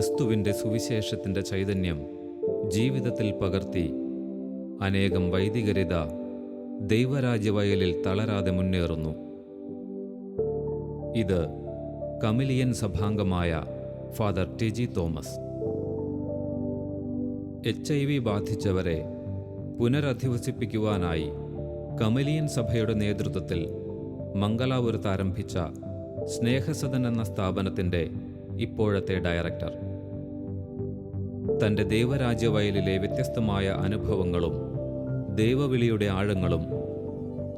ക്രിസ്തുവിൻ്റെ സുവിശേഷത്തിൻ്റെ ചൈതന്യം ജീവിതത്തിൽ പകർത്തി അനേകം വൈദികരിത ദൈവരാജ്യവയലിൽ തളരാതെ മുന്നേറുന്നു. ഇത് കമിലിയൻ സഭാംഗമായ ഫാദർ ടെജി തോമസ്. HIV ബാധിച്ചവരെ പുനരധിവസിപ്പിക്കുവാനായി കമിലിയൻ സഭയുടെ നേതൃത്വത്തിൽ മംഗലാപുരത്ത് ആരംഭിച്ച സ്നേഹസദൻ എന്ന സ്ഥാപനത്തിൻ്റെ ഇപ്പോഴത്തെ ഡയറക്ടർ. തൻ്റെ ദൈവരാജ്യവയലിലെ വ്യത്യസ്തമായ അനുഭവങ്ങളും ദൈവവിളിയുടെ ആഴങ്ങളും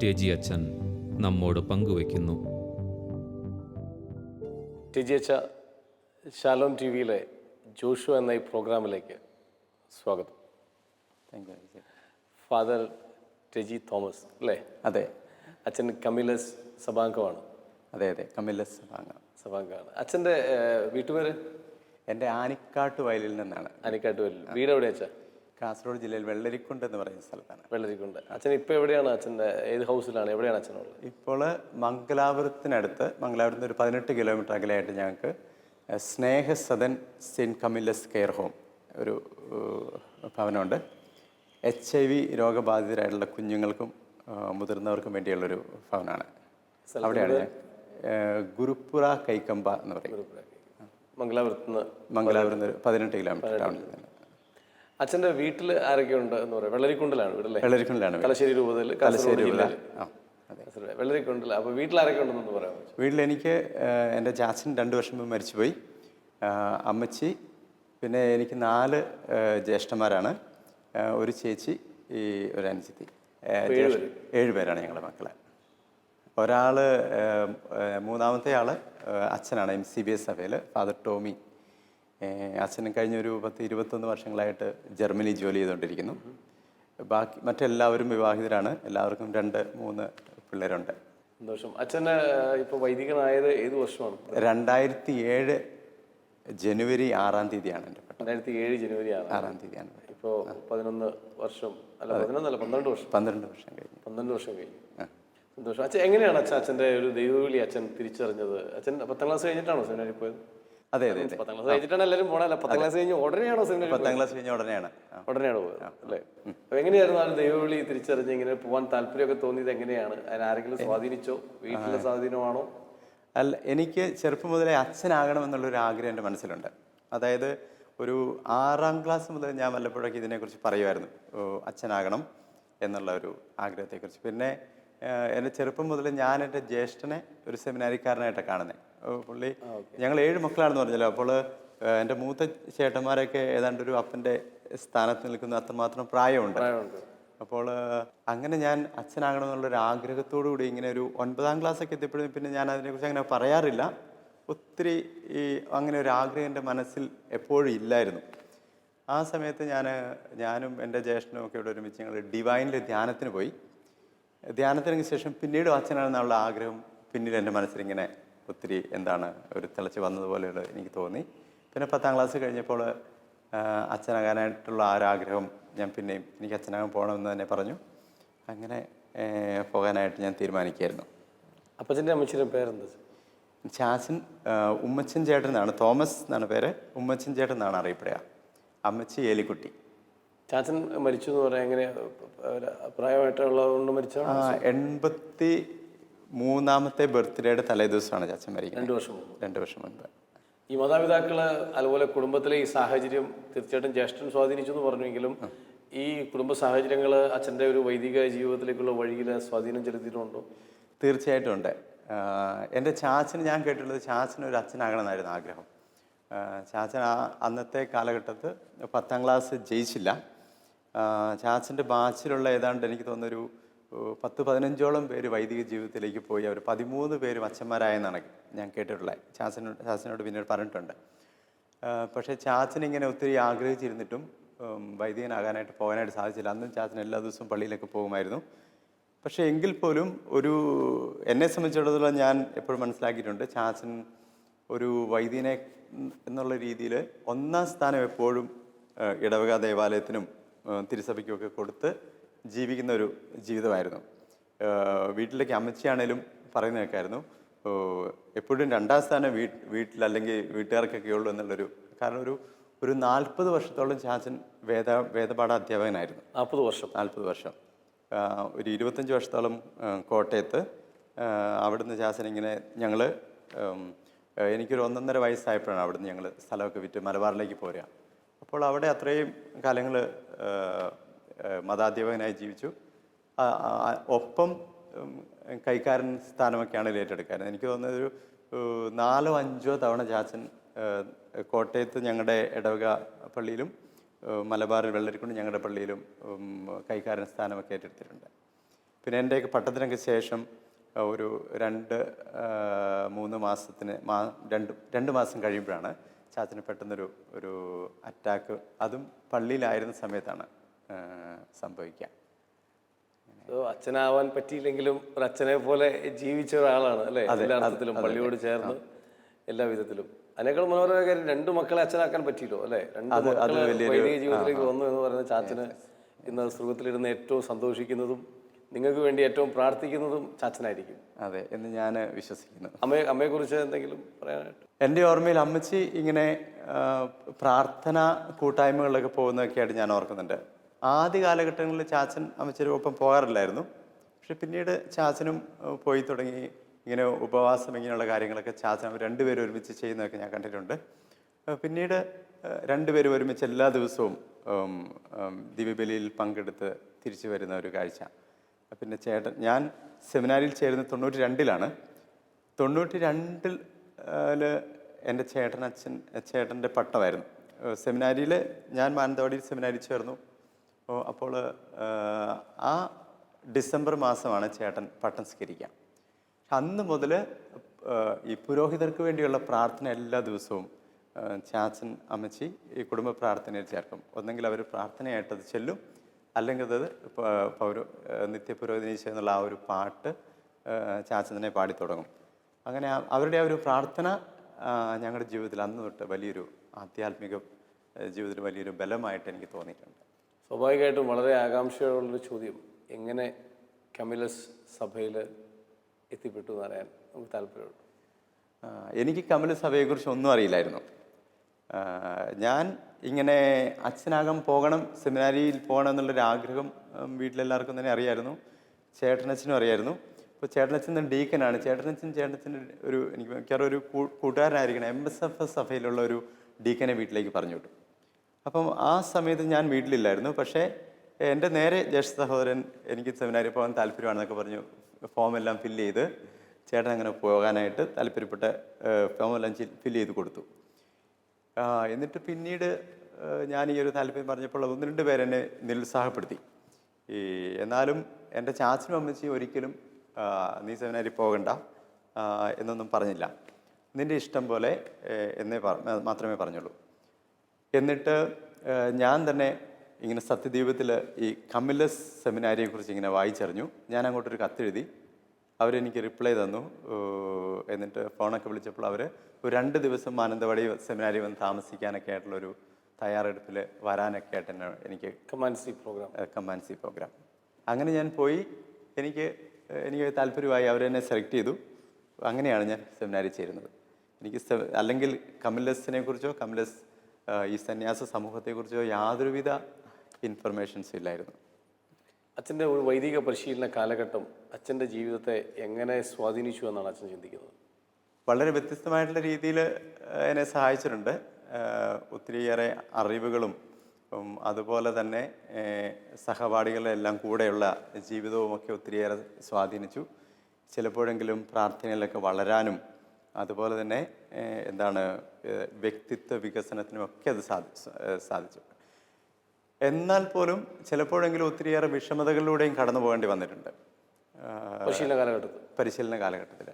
ടെജി അച്ഛൻ നമ്മോട് പങ്കുവയ്ക്കുന്നു. ടെജി അച്ഛ, ഷാലോം TV-യിലെ ജോഷു എന്ന ഈ പ്രോഗ്രാമിലേക്ക് സ്വാഗതം. Thank you. Father Teji Thomas അല്ലേ? അതെ. അച്ഛൻ കമിലസ് സഭാംഗമാണ്. അതെ, കമിലസ് സഭാംഗമാണ്. അച്ഛൻ്റെ വീട്ടുപേര്? എൻ്റെ ആനിക്കാട്ട് വയലിൽ നിന്നാണ്. ആനിക്കാട്ട് വയലിൽ. വീട് എവിടെയാ അച്ഛാ? കാസർഗോഡ് ജില്ലയിൽ വെള്ളരിക്കുണ്ട് എന്ന് പറയുന്ന സ്ഥലത്താണ്. വെള്ളരിക്കുണ്ട്. അച്ഛൻ ഇപ്പോൾ എവിടെയാണ്? അച്ഛൻ്റെ ഏത് ഹൗസിലാണ്? എവിടെയാണ് അച്ഛനുള്ളത്? ഇപ്പോൾ മംഗലാപുരത്ത് ഒരു 18 കിലോമീറ്റർ അകലെയായിട്ട് ഞങ്ങൾക്ക് സ്നേഹസദൻ സെയിൻറ്റ് കമിലസ് കെയർ ഹോം ഒരു ഭവനമുണ്ട്. HIV രോഗബാധിതരായിട്ടുള്ള കുഞ്ഞുങ്ങൾക്കും മുതിർന്നവർക്കും വേണ്ടിയുള്ളൊരു ഭവനമാണ്. അവിടെയാണ് ഞാൻ ഗുരുപ്പുറ കൈക്കമ്പ എന്ന് പറയും. മംഗലാപുരത്ത് 18 കിലോമീറ്റർ ടൗണിൽ തന്നെ. അച്ഛൻ്റെ വീട്ടിൽ ആരൊക്കെയുണ്ട് എന്ന് പറയാം? വെള്ളരിക്കുണ്ടിലാണ് വീടല്ലേ? വെള്ളരിക്കുണ്ടിലാണ്. തലശ്ശേരി രൂപതയിൽ വെള്ളരിക്കുണ്ടിൽ. അപ്പോൾ വീട്ടിൽ ആരൊക്കെ ഉണ്ടെന്ന് പറയാം? വീട്ടിൽ എനിക്ക് എൻ്റെ ചാച്ചൻ 2 വർഷം മുമ്പ് മരിച്ചുപോയി. അമ്മച്ചി, പിന്നെ എനിക്ക് 4 ജ്യേഷ്ഠന്മാരാണ്. ഒരു ചേച്ചി, ഒരു അനുജത്തി. 7 പേരാണ് ഞങ്ങളുടെ മക്കളെ. ഒരാൾ, മൂന്നാമത്തെ ആൾ അച്ഛനാണ് MCBS സഭയിൽ, ഫാദർ ടോമി. അച്ഛനും കഴിഞ്ഞൊരു 10-21 വർഷങ്ങളായിട്ട് ജർമ്മനി ജോലി ചെയ്തുകൊണ്ടിരിക്കുന്നു. ബാക്കി മറ്റെല്ലാവരും വിവാഹിതരാണ്. എല്ലാവർക്കും 2-3 പിള്ളേരുണ്ട്. സന്തോഷം. അച്ഛന് ഇപ്പോൾ വൈദികനായത് ഏത് വർഷമാണ്? 2007 ജനുവരി 6-ാം തീയതിയാണ് എൻ്റെ. 2007 ജനുവരി 6-ാം തീയതിയാണ്. ഇപ്പോൾ 11 വർഷം അല്ല, 12 വർഷം. 12 വർഷം കഴിഞ്ഞു. 12 വർഷം കഴിഞ്ഞു. സന്തോഷം. അച്ഛൻ എങ്ങനെയാണ് അച്ഛൻ്റെ ഒരു ദൈവവിളി അച്ഛൻ തിരിച്ചറിഞ്ഞത്? അച്ഛൻ 10ാം ക്ലാസ് കഴിഞ്ഞിട്ടാണോ സെമിനാരിൽ പോയത്? അതെ. 10ാം ക്ലാസ് കഴിഞ്ഞിട്ടാണ് എല്ലാവരും പോകണല്ല. 10ാം ക്ലാസ് കഴിഞ്ഞ് ഉടനെയാണോ സെമിനാരി? 10ാം ക്ലാസ് കഴിഞ്ഞ ഉടനെയാണ് പോയത് അല്ലേ? അപ്പോൾ എങ്ങനെയായിരുന്നു ആ ദൈവവിളി തിരിച്ചറിഞ്ഞ് ഇങ്ങനെ പോകാൻ താല്പര്യമൊക്കെ തോന്നിയത് എങ്ങനെയാണ്? അതിന് ആരെങ്കിലും സ്വാധീനിച്ചോ? വീട്ടിലെ സ്വാധീനമാണോ? അല്ല, എനിക്ക് ചെറുപ്പം മുതലേ അച്ഛനാകണമെന്നുള്ളൊരു ആഗ്രഹം എൻ്റെ മനസ്സിലുണ്ട്. അതായത് ഒരു 6ാം ക്ലാസ് മുതൽ ഞാൻ വല്ലപ്പോഴൊക്കെ ഇതിനെക്കുറിച്ച് പറയുമായിരുന്നു, അച്ഛനാകണം എന്നുള്ള ഒരു ആഗ്രഹത്തെക്കുറിച്ച്. പിന്നെ എൻ്റെ ചെറുപ്പം മുതൽ ഞാൻ എൻ്റെ ജ്യേഷ്ഠനെ ഒരു സെമിനാരിക്കാരനായിട്ടാണ് കാണുന്നത്. പുള്ളി, ഞങ്ങൾ 7 മക്കളാണെന്ന് പറഞ്ഞല്ലോ. അപ്പോൾ എൻ്റെ മൂത്ത ചേട്ടന്മാരൊക്കെ ഏതാണ്ട് ഒരു അപ്പൻ്റെ സ്ഥാനത്ത് നിൽക്കുന്ന അത്രമാത്രം പ്രായമുണ്ട്. അപ്പോൾ അങ്ങനെ ഞാൻ അച്ഛനാകണമെന്നുള്ളൊരു ആഗ്രഹത്തോടു കൂടി ഇങ്ങനെ ഒരു 9ാം ക്ലാസ്സൊക്കെ എത്തിയപ്പോഴും പിന്നെ ഞാൻ അതിനെക്കുറിച്ച് അങ്ങനെ പറയാറില്ല. ഒത്തിരി അങ്ങനെ ഒരു ആഗ്രഹം എൻ്റെ മനസ്സിൽ എപ്പോഴും ഇല്ലായിരുന്നു. ആ സമയത്ത് ഞാനും എൻ്റെ ജ്യേഷ്ഠനും ഒക്കെ ഇവിടെ ഒരുമിച്ച് ഞങ്ങൾ ഡിവൈനിൽ ധ്യാനത്തിന് പോയി. ധ്യാനത്തിന് ശേഷം പിന്നീട് അച്ഛനാണെന്നുള്ള ആഗ്രഹം പിന്നീട് എൻ്റെ മനസ്സിലിങ്ങനെ ഒത്തിരി ഒരു തിളച്ച് വന്നതുപോലെയുള്ള എനിക്ക് തോന്നി. പിന്നെ 10ാം ക്ലാസ് കഴിഞ്ഞപ്പോൾ അച്ഛനാകാനായിട്ടുള്ള ആഗ്രഹം ഞാൻ പിന്നെയും എനിക്ക് അച്ഛനാകാൻ പോകണമെന്ന് തന്നെ പറഞ്ഞു. അങ്ങനെ പോകാനായിട്ട് ഞാൻ തീരുമാനിക്കുകയായിരുന്നു. അപ്പച്ചൻ്റെ അമ്മച്ചിയുടെ പേരെന്താ? ചാച്ചൻ ഉമ്മച്ചൻ ചേട്ടൻ എന്നാണ്, തോമസ് എന്നാണ് പേര്. ഉമ്മച്ചൻ ചേട്ടൻ എന്നാണ് അറിയപ്പെടുക. അമ്മച്ചി ഏലിക്കുട്ടി. ചാച്ചൻ മരിച്ചു എന്ന് പറയാൻ എങ്ങനെ? പ്രായമായിട്ടുള്ളതുകൊണ്ട് മരിച്ചോ? 83ാമത്തെ ബർത്ത്ഡേയുടെ തലേ ദിവസമാണ് ചാച്ചൻ മരിക്കുന്നത്. 2 വർഷം മുമ്പ്. ഈ മാതാപിതാക്കൾ അതുപോലെ കുടുംബത്തിലെ ഈ സാഹചര്യം തീർച്ചയായിട്ടും ജ്യേഷ്ഠൻ സ്വാധീനിച്ചു എന്ന് പറഞ്ഞെങ്കിലും ഈ കുടുംബ സാഹചര്യങ്ങൾ അച്ഛൻ്റെ ഒരു വൈദിക ജീവിതത്തിലേക്കുള്ള വഴിയിൽ സ്വാധീനം ചെലുത്തിയിട്ടുണ്ടോ? തീർച്ചയായിട്ടും ഉണ്ട്. എൻ്റെ ചാച്ചന്, ഞാൻ കേട്ടിട്ടുള്ളത് ചാച്ചന് ഒരു അച്ഛനാകണമെന്നായിരുന്നു ആഗ്രഹം. ചാച്ചൻ അന്നത്തെ കാലഘട്ടത്ത് 10ാം ക്ലാസ് ജയിച്ചില്ല. ചാച്ചൻ്റെ ബാച്ചിലുള്ള ഏതാണ്ട് എനിക്ക് തോന്നുന്നൊരു 10-15ഓളം പേര് വൈദിക ജീവിതത്തിലേക്ക് പോയി. അവർ 13 പേരും അച്ഛന്മാരായെന്നാണ് ഞാൻ കേട്ടിട്ടുള്ളത്. ചാച്ചനോട് പിന്നീട് പറഞ്ഞിട്ടുണ്ട്. പക്ഷേ ചാച്ചനിങ്ങനെ ഒത്തിരി ആഗ്രഹിച്ചിരുന്നിട്ടും വൈദികനാകാനായിട്ട് പോകാനായിട്ട് സാധിച്ചില്ല. അന്നും ചാച്ചൻ എല്ലാ ദിവസവും പള്ളിയിലൊക്കെ പോകുമായിരുന്നു. പക്ഷേ എങ്കിൽ പോലും എന്നെ സംബന്ധിച്ചിടത്തോളം ഞാൻ എപ്പോഴും മനസ്സിലാക്കിയിട്ടുണ്ട്, ചാച്ചൻ ഒരു വൈദികനെ എന്നുള്ള രീതിയിൽ 1ാം സ്ഥാനം എപ്പോഴും ഇടവക ദേവാലയത്തിനും തിരുസഭയ്ക്കുമൊക്കെ കൊടുത്ത് ജീവിക്കുന്ന ഒരു ജീവിതമായിരുന്നു. വീട്ടിലേക്ക് അമ്മച്ചിയാണേലും പറയുന്ന കേൾക്കായിരുന്നു, എപ്പോഴും 2ാം സ്ഥാനം വീട്ടിൽ അല്ലെങ്കിൽ വീട്ടുകാർക്കൊക്കെ ഉള്ളൂ എന്നുള്ളൊരു കാരണം ഒരു 40 വർഷത്തോളം ചാച്ചൻ വേദപാഠ അധ്യാപകനായിരുന്നു. 40 വർഷം. 40 വർഷം. ഒരു 25 വർഷത്തോളം കോട്ടയത്ത്. അവിടുന്ന് ചാച്ചൻ ഇങ്ങനെ ഞങ്ങൾ എനിക്കൊരു 1.5 വയസ്സായപ്പോഴാണ് അവിടുന്ന് ഞങ്ങൾ സ്ഥലമൊക്കെ വിറ്റ് മലബാറിലേക്ക് പോരുക. അപ്പോൾ അവിടെ അത്രയും കാലങ്ങൾ മതാധ്യാപകനായി ജീവിച്ചു. ഒപ്പം കൈക്കാരൻ സ്ഥാനമൊക്കെയാണ് ഏറ്റെടുക്കാറ്. എനിക്ക് തോന്നുന്നത് ഒരു 4-5 തവണ ചാച്ചൻ കോട്ടയത്ത് ഞങ്ങളുടെ ഇടവക പള്ളിയിലും മലബാറിൽ വെള്ളരിക്കുണ്ട് ഞങ്ങളുടെ പള്ളിയിലും കൈക്കാരൻ സ്ഥാനമൊക്കെ ഏറ്റെടുത്തിട്ടുണ്ട്. പിന്നെ എൻ്റെയൊക്കെ പട്ടത്തിനൊക്കെ ശേഷം ഒരു 2-3 മാസത്തിന് 2 മാസം കഴിയുമ്പോഴാണ് ചാച്ചന് പെട്ടെന്നൊരു അറ്റാക്ക്, അതും പള്ളിയിലായിരുന്ന സമയത്താണ് സംഭവിക്കുക. അച്ഛനാവാൻ പറ്റിയില്ലെങ്കിലും ഒരു അച്ഛനെ പോലെ ജീവിച്ച ഒരാളാണ് അല്ലേ? എല്ലാ അർത്ഥത്തിലും പള്ളിയോട് ചേർന്ന് എല്ലാ വിധത്തിലും. അതിനേക്കാൾ മനോഹരമായ കാര്യം 2 മക്കളെ അച്ഛനാക്കാൻ പറ്റിയല്ലോ അല്ലേ? 2 മക്കളെ വൈദിക ജീവിതത്തിലേക്ക് വന്നു എന്ന് പറയുന്ന ചാച്ചന് ഇന്ന് സുഖത്തിലിരുന്ന് ഏറ്റവും സന്തോഷിക്കുന്നതും നിങ്ങൾക്ക് വേണ്ടി ഏറ്റവും പ്രാർത്ഥിക്കുന്നതും ചാച്ചനായിരിക്കും. അതെ എന്ന് ഞാൻ വിശ്വസിക്കുന്നു. അമ്മയെക്കുറിച്ച് എന്തെങ്കിലും പറയാനായിട്ട്? എൻ്റെ ഓർമ്മയിൽ അമ്മച്ചി ഇങ്ങനെ പ്രാർത്ഥന കൂട്ടായ്മകളിലൊക്കെ പോകുന്നതൊക്കെയായിട്ട് ഞാൻ ഓർക്കുന്നുണ്ട്. ആദ്യ കാലഘട്ടങ്ങളിൽ ചാച്ചൻ അമ്മച്ചിയുടെ ഒപ്പം പോകാറില്ലായിരുന്നു. പക്ഷെ പിന്നീട് ചാച്ചനും പോയി തുടങ്ങി. ഇങ്ങനെ ഉപവാസം ഇങ്ങനെയുള്ള കാര്യങ്ങളൊക്കെ ചാച്ചൻ അവർ 2 പേരും ഒരുമിച്ച് ചെയ്യുന്നതൊക്കെ ഞാൻ കണ്ടിട്ടുണ്ട്. പിന്നീട് 2 പേരും ഒരുമിച്ച് എല്ലാ ദിവസവും ദിവ്യബലിയിൽ പങ്കെടുത്ത് തിരിച്ചു വരുന്ന ഒരു കാഴ്ച. പിന്നെ ചേട്ടൻ, ഞാൻ സെമിനാരിയിൽ ചേരുന്നത് 92-ലാണ്. 92-ൽ എൻ്റെ ചേട്ടൻ്റെ പട്ടമായിരുന്നു. സെമിനാരിയിൽ ഞാൻ മാനന്തവാടിയിൽ സെമിനാരിയിൽ ചേർന്നു. അപ്പോൾ ആ ഡിസംബർ മാസമാണ് ചേട്ടൻ പട്ടം സ്വീകരിക്കുക. അന്ന് മുതൽ ഈ പുരോഹിതർക്ക് വേണ്ടിയുള്ള പ്രാർത്ഥന എല്ലാ ദിവസവും ചാച്ചൻ അമ്മച്ചി ഈ കുടുംബ പ്രാർത്ഥനയിൽ ചേർക്കും. ഒന്നെങ്കിൽ അവർ പ്രാർത്ഥനയായിട്ടത് ചെല്ലും, അല്ലെങ്കിൽ അത് നിത്യപുരോഹിതനീശ എന്നുള്ള ആ ഒരു പാട്ട് ചാച്ചൻ തന്നെ പാടിത്തുടങ്ങും. അങ്ങനെ അവരുടെ ആ ഒരു പ്രാർത്ഥന ഞങ്ങളുടെ ജീവിതത്തിൽ അന്ന് തൊട്ട് വലിയൊരു ആധ്യാത്മിക ജീവിതത്തിൽ വലിയൊരു ബലമായിട്ട് എനിക്ക് തോന്നിയിട്ടുണ്ട്. സ്വാഭാവികമായിട്ടും വളരെ ആകാംക്ഷയോടുള്ളൊരു ചോദ്യം, എങ്ങനെ കമിലസ് സഭയിൽ എത്തിപ്പെട്ടു എന്ന് അറിയാൻ നമുക്ക് താല്പര്യമുണ്ട്. എനിക്ക് കമിലസ് സഭയെക്കുറിച്ച് ഒന്നും അറിയില്ലായിരുന്നു. ഞാൻ ഇങ്ങനെ അച്ഛനാകാൻ പോകണം, സെമിനാരിയിൽ പോകണം എന്നുള്ളൊരു ആഗ്രഹം വീട്ടിലെല്ലാവർക്കും തന്നെ അറിയായിരുന്നു. ചേട്ടനച്ഛനും അറിയായിരുന്നു. ഇപ്പോൾ ചേട്ടനച്ഛൻ ഡീക്കനാണ്. ചേട്ടനച്ഛൻ്റെ എനിക്ക് മിക്കവാറും ഒരു കൂട്ടുകാരനായിരിക്കണം. MSF സഭയിലുള്ള ഒരു ഡീക്കനെ വീട്ടിലേക്ക് പറഞ്ഞു വിട്ടു. അപ്പം ആ സമയത്ത് ഞാൻ വീട്ടിലില്ലായിരുന്നു. പക്ഷേ എൻ്റെ നേരെ ജ്യേഷ്ഠ സഹോദരൻ എനിക്ക് സെമിനാരിൽ പോകാൻ താല്പര്യമാണെന്നൊക്കെ പറഞ്ഞു ഫോമെല്ലാം ഫില്ല് ചെയ്ത് ചേട്ടൻ അങ്ങനെ പോകാനായിട്ട് താല്പര്യപ്പെട്ട ഫോമെല്ലാം ഫില്ല് ചെയ്ത് കൊടുത്തു. എന്നിട്ട് പിന്നീട് ഞാൻ ഈ ഒരു താല്പര്യം പറഞ്ഞപ്പോൾ 1-2 പേരെന്നെ നിരുത്സാഹപ്പെടുത്തി. എന്നാലും എൻ്റെ ചാച്ചനും അമ്മച്ചിയും ഒരിക്കലും നീ സെമിനാരിൽ പോകണ്ട എന്നൊന്നും പറഞ്ഞില്ല. നിൻ്റെ ഇഷ്ടം പോലെ എന്നേ മാത്രമേ പറഞ്ഞുള്ളൂ. എന്നിട്ട് ഞാൻ തന്നെ ഇങ്ങനെ സത്യദീപത്തിൽ ഈ കമിലസ് സെമിനാരിയെക്കുറിച്ച് ഇങ്ങനെ വായിച്ചറിഞ്ഞു. ഞാൻ അങ്ങോട്ടൊരു കത്തെഴുതി. അവരെനിക്ക് റിപ്ലൈ തന്നു. എന്നിട്ട് ഫോണൊക്കെ വിളിച്ചപ്പോൾ അവർ ഒരു 2 ദിവസം മാനന്തവാടി സെമിനാരി വന്ന് താമസിക്കാനൊക്കെ ആയിട്ടുള്ളൊരു തയ്യാറെടുപ്പിൽ വരാനൊക്കെ ആയിട്ട് എനിക്ക് കമാൻസി പ്രോഗ്രാം അങ്ങനെ ഞാൻ പോയി. എനിക്ക് താല്പര്യമായി. അവരെന്നെ സെലക്ട് ചെയ്തു. അങ്ങനെയാണ് ഞാൻ സെമിനാരി ചേരുന്നത്. എനിക്ക് അല്ലെങ്കിൽ കമിലസിനെ കുറിച്ചോ ഈ സന്യാസ സമൂഹത്തെക്കുറിച്ചോ യാതൊരുവിധ ഇൻഫർമേഷൻസും ഇല്ലായിരുന്നു. അച്ഛൻ്റെ ഒരു വൈദിക പരിശീലന കാലഘട്ടം അച്ഛൻ്റെ ജീവിതത്തെ എങ്ങനെ സ്വാധീനിച്ചു എന്നാണ് അച്ഛൻ ചിന്തിക്കുന്നത്? വളരെ വ്യത്യസ്തമായിട്ടുള്ള രീതിയിൽ എന്നെ സഹായിച്ചിട്ടുണ്ട്. ഒത്തിരിയേറെ അറിവുകളും അതുപോലെ തന്നെ സഹപാഠികളുടെ എല്ലാം കൂടെയുള്ള ജീവിതവുമൊക്കെ ഒത്തിരിയേറെ സ്വാധീനിച്ചു. ചിലപ്പോഴെങ്കിലും പ്രാർത്ഥനയിലൊക്കെ വളരാനും അതുപോലെ തന്നെ വ്യക്തിത്വ വികസനത്തിനുമൊക്കെ അത് സാധിച്ചു. എന്നാൽ പോലും ചിലപ്പോഴെങ്കിലും ഒത്തിരിയേറെ വിഷമതകളിലൂടെയും കടന്നു പോകേണ്ടി വന്നിട്ടുണ്ട് പരിശീലന കാലഘട്ടത്തിൽ.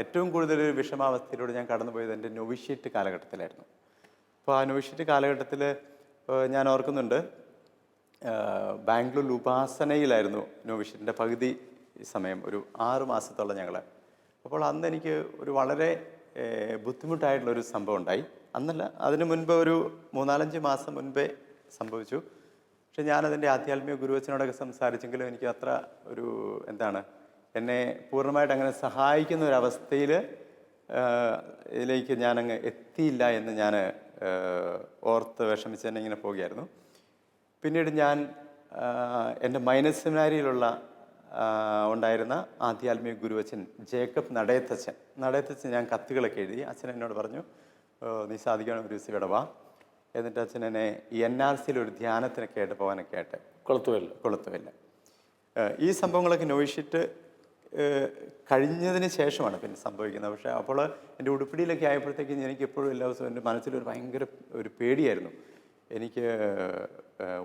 ഏറ്റവും കൂടുതൽ വിഷമാവസ്ഥയിലൂടെ ഞാൻ കടന്നുപോയത് എൻ്റെ നൊവിഷ്യേറ്റ് കാലഘട്ടത്തിലായിരുന്നു. അപ്പോൾ ആ നൊവിഷ്യേറ്റ് കാലഘട്ടത്തിൽ ഞാൻ ഓർക്കുന്നുണ്ട്, ബാംഗ്ലൂർ ഉപാസനയിലായിരുന്നു നൊവിഷ്യേറ്റിൻ്റെ പകുതി സമയം, ഒരു 6 മാസത്തോളം ഞങ്ങൾ. അപ്പോൾ അന്ന് എനിക്ക് ഒരു വളരെ ബുദ്ധിമുട്ടായിട്ടുള്ളൊരു സംഭവം ഉണ്ടായി. അന്നല്ല, അതിനു മുൻപ് ഒരു 3-4 മാസം മുൻപേ സംഭവിച്ചു. പക്ഷെ ഞാനതിൻ്റെ ആധ്യാത്മിക ഗുരുവച്ചനോടൊക്കെ സംസാരിച്ചെങ്കിലും എനിക്ക് അത്ര എന്നെ പൂർണ്ണമായിട്ട് അങ്ങനെ സഹായിക്കുന്ന ഒരവസ്ഥയിൽ ഇതിലേക്ക് ഞാനങ്ങ് എത്തിയില്ല എന്ന് ഞാൻ ഓർത്ത് വിഷമിച്ച് തന്നെ ഇങ്ങനെ പോവുകയായിരുന്നു. പിന്നീട് ഞാൻ എൻ്റെ മൈനസ് സെമിനാരിയിലുള്ള ഉണ്ടായിരുന്ന ആധ്യാത്മിക ഗുരുവച്ചൻ ജേക്കബ് നടയത്തച്ഛൻ ഞാൻ കത്തുകളൊക്കെ എഴുതി. അച്ഛൻ എന്നോട് പറഞ്ഞു, നീ സാധിക്കണം ഒരു ദിവസം ഇവിടെ വാ. എന്നിട്ട് അച്ഛൻ എന്നെ NRCയിൽ ഒരു ധ്യാനത്തിനൊക്കെ ആയിട്ട് പോകാനൊക്കെ ആയിട്ട് കൊളുത്തുമില്ല. ഈ സംഭവങ്ങളൊക്കെ നോയിഷിട്ട് കഴിഞ്ഞതിന് ശേഷമാണ് പിന്നെ സംഭവിക്കുന്നത്. പക്ഷേ അപ്പോൾ എൻ്റെ ഉടുപ്പിടിയിലൊക്കെ ആയപ്പോഴത്തേക്കും എനിക്ക് എപ്പോഴും എല്ലാ ദിവസവും എൻ്റെ മനസ്സിലൊരു ഭയങ്കര ഒരു പേടിയായിരുന്നു. എനിക്ക്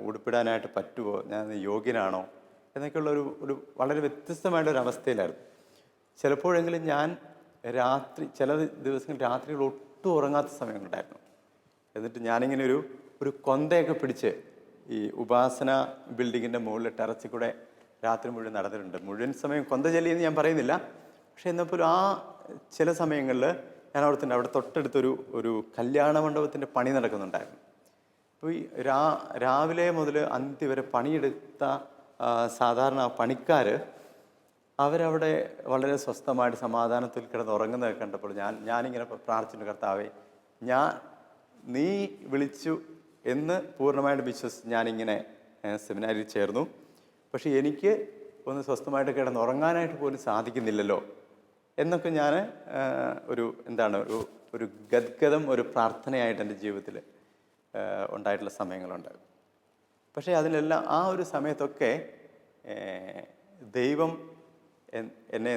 ഉടുപ്പിടാനായിട്ട് പറ്റുമോ, ഞാൻ യോഗ്യനാണോ എന്നൊക്കെയുള്ള ഒരു വളരെ വ്യത്യസ്തമായിട്ടൊരു അവസ്ഥയിലായിരുന്നു. ചിലപ്പോഴെങ്കിലും ഞാൻ ചില ദിവസങ്ങളിൽ രാത്രികൾ ഒട്ടും ഉറങ്ങാത്ത സമയങ്ങളുണ്ടായിരുന്നു. എന്നിട്ട് ഞാനിങ്ങനെ ഒരു കൊന്തയൊക്കെ പിടിച്ച് ഈ ഉപാസന ബിൽഡിങ്ങിൻ്റെ മുകളിൽ ടെറസിൽ കൂടെ രാത്രി മുഴുവൻ നടന്നിട്ടുണ്ട്. മുഴുവൻ സമയം കൊന്ത ചൊല്ലിയെന്ന് ഞാൻ പറയുന്നില്ല. പക്ഷേ എന്നപ്പോഴും ആ ചില സമയങ്ങളിൽ ഞാൻ അവിടെ തൊട്ടടുത്തൊരു കല്യാണ മണ്ഡപത്തിൻ്റെ പണി നടക്കുന്നുണ്ടായിരുന്നു. അപ്പോൾ ഈ രാവിലെ മുതൽ അന്തി വരെ പണിയെടുത്ത സാധാരണ പണിക്കാർ അവരവിടെ വളരെ സ്വസ്ഥമായിട്ട് സമാധാനത്തിൽ കിടന്ന് ഉറങ്ങുന്നത് കണ്ടപ്പോൾ ഞാനിങ്ങനെ പ്രാർത്ഥിച്ചു, കർത്താവേ, നീ വിളിച്ചു എന്ന് പൂർണ്ണമായിട്ട് വിശ്വസിച്ച് ഞാനിങ്ങനെ സെമിനാരിൽ ചേർന്നു. പക്ഷേ എനിക്ക് ഒന്ന് സ്വസ്ഥമായിട്ട് കിടന്ന് ഉറങ്ങാനായിട്ട് പോലും സാധിക്കുന്നില്ലല്ലോ എന്നൊക്കെ ഞാൻ ഒരു ഗദ്ഗതം, ഒരു പ്രാർത്ഥനയായിട്ട് എൻ്റെ ജീവിതത്തിൽ ഉണ്ടായിട്ടുള്ള സമയങ്ങളുണ്ട്. പക്ഷേ അതിലെല്ലാം ആ ഒരു സമയത്തൊക്കെ ദൈവം എന്നെ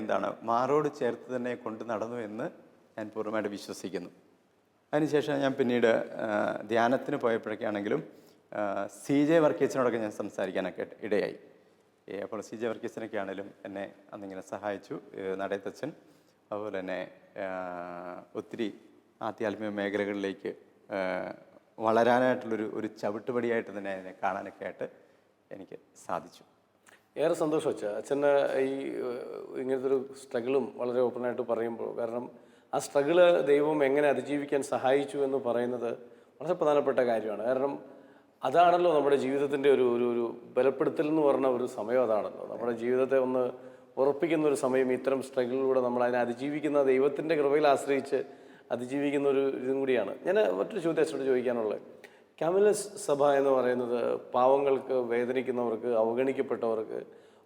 മാറോട് ചേർത്ത് തന്നെ കൊണ്ട് നടന്നു എന്ന് ഞാൻ പൂർണ്ണമായിട്ട് വിശ്വസിക്കുന്നു. അതിനുശേഷം ഞാൻ പിന്നീട് ധ്യാനത്തിന് പോയപ്പോഴൊക്കെയാണെങ്കിലും CJ വർഗീസിനോടൊക്കെ ഞാൻ സംസാരിക്കാനൊക്കെ ഇടയായി. അപ്പോൾ CJ വർഗീസിനൊക്കെ ആണെങ്കിലും എന്നെ അന്നിങ്ങനെ സഹായിച്ചു. നടയത്തച്ഛൻ അതുപോലെ തന്നെ ഒത്തിരി ആധ്യാത്മിക മേഖലകളിലേക്ക് വളരാനായിട്ടുള്ളൊരു ചവിട്ടുപടിയായിട്ട് തന്നെ അതിനെ കാണാനൊക്കെ ആയിട്ട് എനിക്ക് സാധിച്ചു. ഏറെ സന്തോഷം അച്ഛന് ഈ ഇങ്ങനത്തെ ഒരു സ്ട്രഗിളും വളരെ ഓപ്പണായിട്ട് പറയുമ്പോൾ, കാരണം ആ സ്ട്രഗിള് ദൈവം എങ്ങനെ അതിജീവിക്കാൻ സഹായിച്ചു എന്ന് പറയുന്നത് വളരെ പ്രധാനപ്പെട്ട കാര്യമാണ്. കാരണം അതാണല്ലോ നമ്മുടെ ജീവിതത്തിൻ്റെ ഒരു ബലപ്പെടുത്തൽ എന്ന് പറഞ്ഞ ഒരു സമയം. അതാണല്ലോ നമ്മുടെ ജീവിതത്തെ ഒന്ന് ഉറപ്പിക്കുന്ന ഒരു സമയം. ഇത്തരം സ്ട്രഗിളിലൂടെ നമ്മൾ അതിനെ അതിജീവിക്കുന്ന ദൈവത്തിൻ്റെ കൃപയിൽ ആശ്രയിച്ച് അതിജീവിക്കുന്ന ഒരു ഇതും കൂടിയാണ്. ഞാൻ മറ്റൊരു ചോദ്യം അച്ഛനോട് ചോദിക്കാനുള്ളത്, കാമിലസ് സഭ എന്ന് പറയുന്നത് പാവങ്ങൾക്ക്, വേദനിക്കുന്നവർക്ക്, അവഗണിക്കപ്പെട്ടവർക്ക്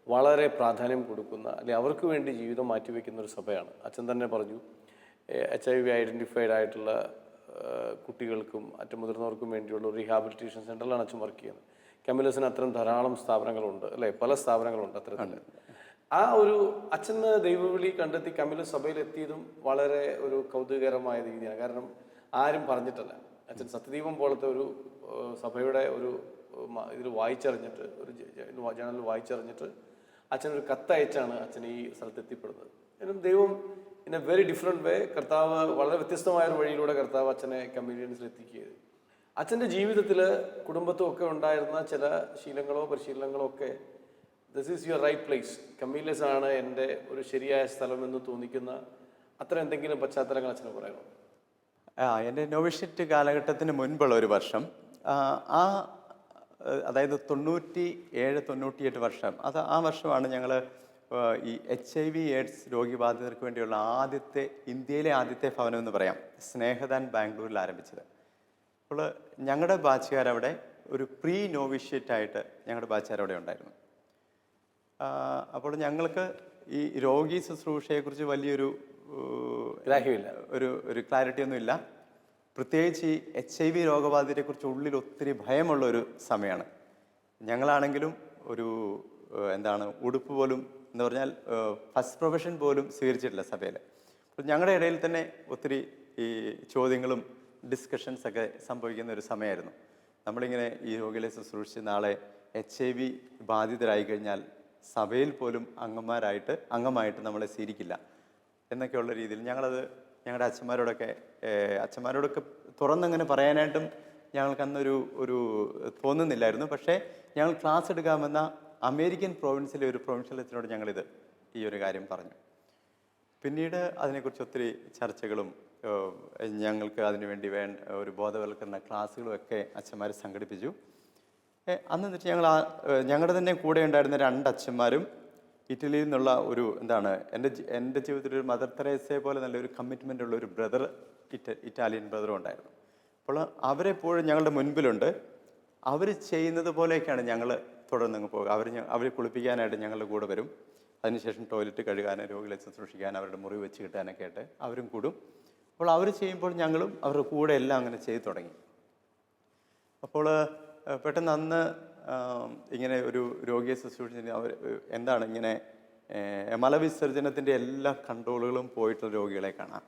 വളരെ പ്രാധാന്യം കൊടുക്കുന്ന, അല്ലെങ്കിൽ അവർക്ക് വേണ്ടി ജീവിതം മാറ്റിവെക്കുന്ന ഒരു സഭയാണ്. അച്ഛൻ തന്നെ പറഞ്ഞു, HIV ഐഡൻറ്റിഫൈഡ് ആയിട്ടുള്ള കുട്ടികൾക്കും മറ്റു മുതിർന്നവർക്കും വേണ്ടിയുള്ള ഒരു റീഹാബിലിറ്റേഷൻ സെൻ്ററിലാണ് അച്ഛൻ വർക്ക് ചെയ്യുന്നത്. കാമിലസിന് അത്തരം ധാരാളം സ്ഥാപനങ്ങളുണ്ട്, അല്ലേ? പല സ്ഥാപനങ്ങളുണ്ട് അത്തരത്തിൽ. ആ ഒരു അച്ഛന് ദൈവവിളി കണ്ടെത്തി കാമിലസ് സഭയിൽ എത്തിയതും വളരെ ഒരു കൗതുകകരമായ രീതിയാണ്. കാരണം ആരും പറഞ്ഞിട്ടല്ല. അച്ഛൻ സത്യദീപം പോലത്തെ ഒരു സഭയുടെ ഇതിൽ വായിച്ചറിഞ്ഞിട്ട്, ഒരു ജേണലിൽ വായിച്ചറിഞ്ഞിട്ട് അച്ഛനൊരു കത്തയച്ചാണ് അച്ഛൻ ഈ സ്ഥലത്ത് എത്തിപ്പെടുന്നത്. കാരണം ദൈവം ഇൻ എ വെരി ഡിഫറെൻറ്റ് വേ, കർത്താവ് വളരെ വ്യത്യസ്തമായ ഒരു വഴിയിലൂടെ കർത്താവ് അച്ഛനെ കമ്മ്യൂണിയൻസിൽ എത്തിക്കുകയത്. അച്ഛൻ്റെ ജീവിതത്തിൽ കുടുംബത്തും ഒക്കെ ഉണ്ടായിരുന്ന ചില ശീലങ്ങളോ പരിശീലനങ്ങളോ ഒക്കെ, this is your right place, കമ്മീലസ് ആണ് എൻ്റെ ഒരു ശരിയായ സ്ഥലമെന്ന് തോന്നിക്കുന്ന അത്ര എന്തെങ്കിലും പശ്ചാത്തലങ്ങൾ അച്ഛന് പറയണം? എൻ്റെ നോവിഷ്യറ്റ് കാലഘട്ടത്തിന് മുൻപുള്ള ഒരു വർഷം, അതായത് 97-98 വർഷം, ആ വർഷമാണ് ഞങ്ങൾ ഈ HIV AIDS രോഗിബാധിതർക്ക് വേണ്ടിയുള്ള ഇന്ത്യയിലെ ആദ്യത്തെ ഭവനം എന്ന് പറയാം, സ്നേഹദാൻ ബാംഗ്ലൂരിൽ ആരംഭിച്ചത്. അപ്പോൾ ഞങ്ങളുടെ ബാച്ചുകാരവിടെ ഒരു പ്രീ നോവിഷ്യറ്റായിട്ട് ഞങ്ങളുടെ ബാച്ചുകാരവിടെ ഉണ്ടായിരുന്നു. അപ്പോൾ ഞങ്ങൾക്ക് ഈ രോഗി ശുശ്രൂഷയെക്കുറിച്ച് വലിയൊരു ഒരു ക്ലാരിറ്റി ഒന്നുമില്ല. പ്രത്യേകിച്ച് ഈ HIV രോഗബാധിതരെക്കുറിച്ച് ഉള്ളിൽ ഒത്തിരി ഭയമുള്ള ഒരു സമയമാണ്. ഞങ്ങളാണെങ്കിലും ഉടുപ്പ് പോലും എന്ന് പറഞ്ഞാൽ ഫസ്റ്റ് പ്രൊഫഷൻ പോലും സ്വീകരിച്ചിട്ടില്ല സഭയിൽ. അപ്പോൾ ഞങ്ങളുടെ ഇടയിൽ തന്നെ ഒത്തിരി ഈ ചോദ്യങ്ങളും ഡിസ്കഷൻസൊക്കെ സംഭവിക്കുന്ന ഒരു സമയമായിരുന്നു. നമ്മളിങ്ങനെ ഈ രോഗികളെ ശുശ്രൂഷിച്ച് നാളെ HIV ബാധിതരായി കഴിഞ്ഞാൽ സഭയിൽ പോലും അംഗമായിട്ട് നമ്മളെ സ്വീകരിക്കില്ല എന്നൊക്കെയുള്ള രീതിയിൽ ഞങ്ങളുടെ അച്ഛന്മാരോടൊക്കെ തുറന്നങ്ങനെ പറയാനായിട്ടും ഞങ്ങൾക്കന്നൊരു തോന്നുന്നില്ലായിരുന്നു. പക്ഷേ ഞങ്ങൾ ക്ലാസ് എടുക്കാമെന്ന അമേരിക്കൻ പ്രോവിൻസിലെ ഒരു പ്രൊവിൻഷ്യൽ അച്ഛനോട് ഞങ്ങളിത് ഈ ഒരു കാര്യം പറഞ്ഞു. പിന്നീട് അതിനെക്കുറിച്ച് ഒത്തിരി ചർച്ചകളും ഞങ്ങൾക്ക് അതിനുവേണ്ടി വേണ്ട ഒരു ബോധവൽക്കരണ ക്ലാസ്സുകളും ഒക്കെ അച്ഛന്മാർ സംഘടിപ്പിച്ചു. അന്ന് എന്നിട്ട് ഞങ്ങളുടെ തന്നെ കൂടെ ഉണ്ടായിരുന്ന 2 അച്ഛന്മാരും ഇറ്റലിയിൽ നിന്നുള്ള എൻ്റെ ജീവിതത്തിൽ ഒരു മദർ തെരേസയെ പോലെ നല്ലൊരു കമ്മിറ്റ്മെൻ്റ് ഉള്ള ഒരു ബ്രദർ, ഇറ്റാലിയൻ ബ്രദറും ഉണ്ടായിരുന്നു. അപ്പോൾ അവരെപ്പോഴും ഞങ്ങളുടെ മുൻപിലുണ്ട്. അവർ ചെയ്യുന്നത് പോലെയൊക്കെയാണ് ഞങ്ങൾ തുടർന്ന് അങ്ങ് പോകുക. അവർ കുളിപ്പിക്കാനായിട്ട് ഞങ്ങളുടെ കൂടെ വരും. അതിനുശേഷം ടോയ്ലറ്റ് കഴുകാൻ, രോഗികളെ ശുശ്രൂഷിക്കാൻ, അവരുടെ മുറി വെച്ച് കിട്ടാനൊക്കെ ആയിട്ട് അവരും കൂടും. അപ്പോൾ അവർ ചെയ്യുമ്പോൾ ഞങ്ങളും അവരുടെ കൂടെ എല്ലാം അങ്ങനെ ചെയ്തു തുടങ്ങി. അപ്പോൾ പെട്ടെന്ന് അന്ന് ഇങ്ങനെ ഒരു രോഗിയെ ശുശ്രൂഷിച്ച് അവർ എന്താണ് ഇങ്ങനെ മലവിസർജനത്തിൻ്റെ എല്ലാ കൺട്രോളുകളും പോയിട്ടുള്ള രോഗികളെ കാണാം.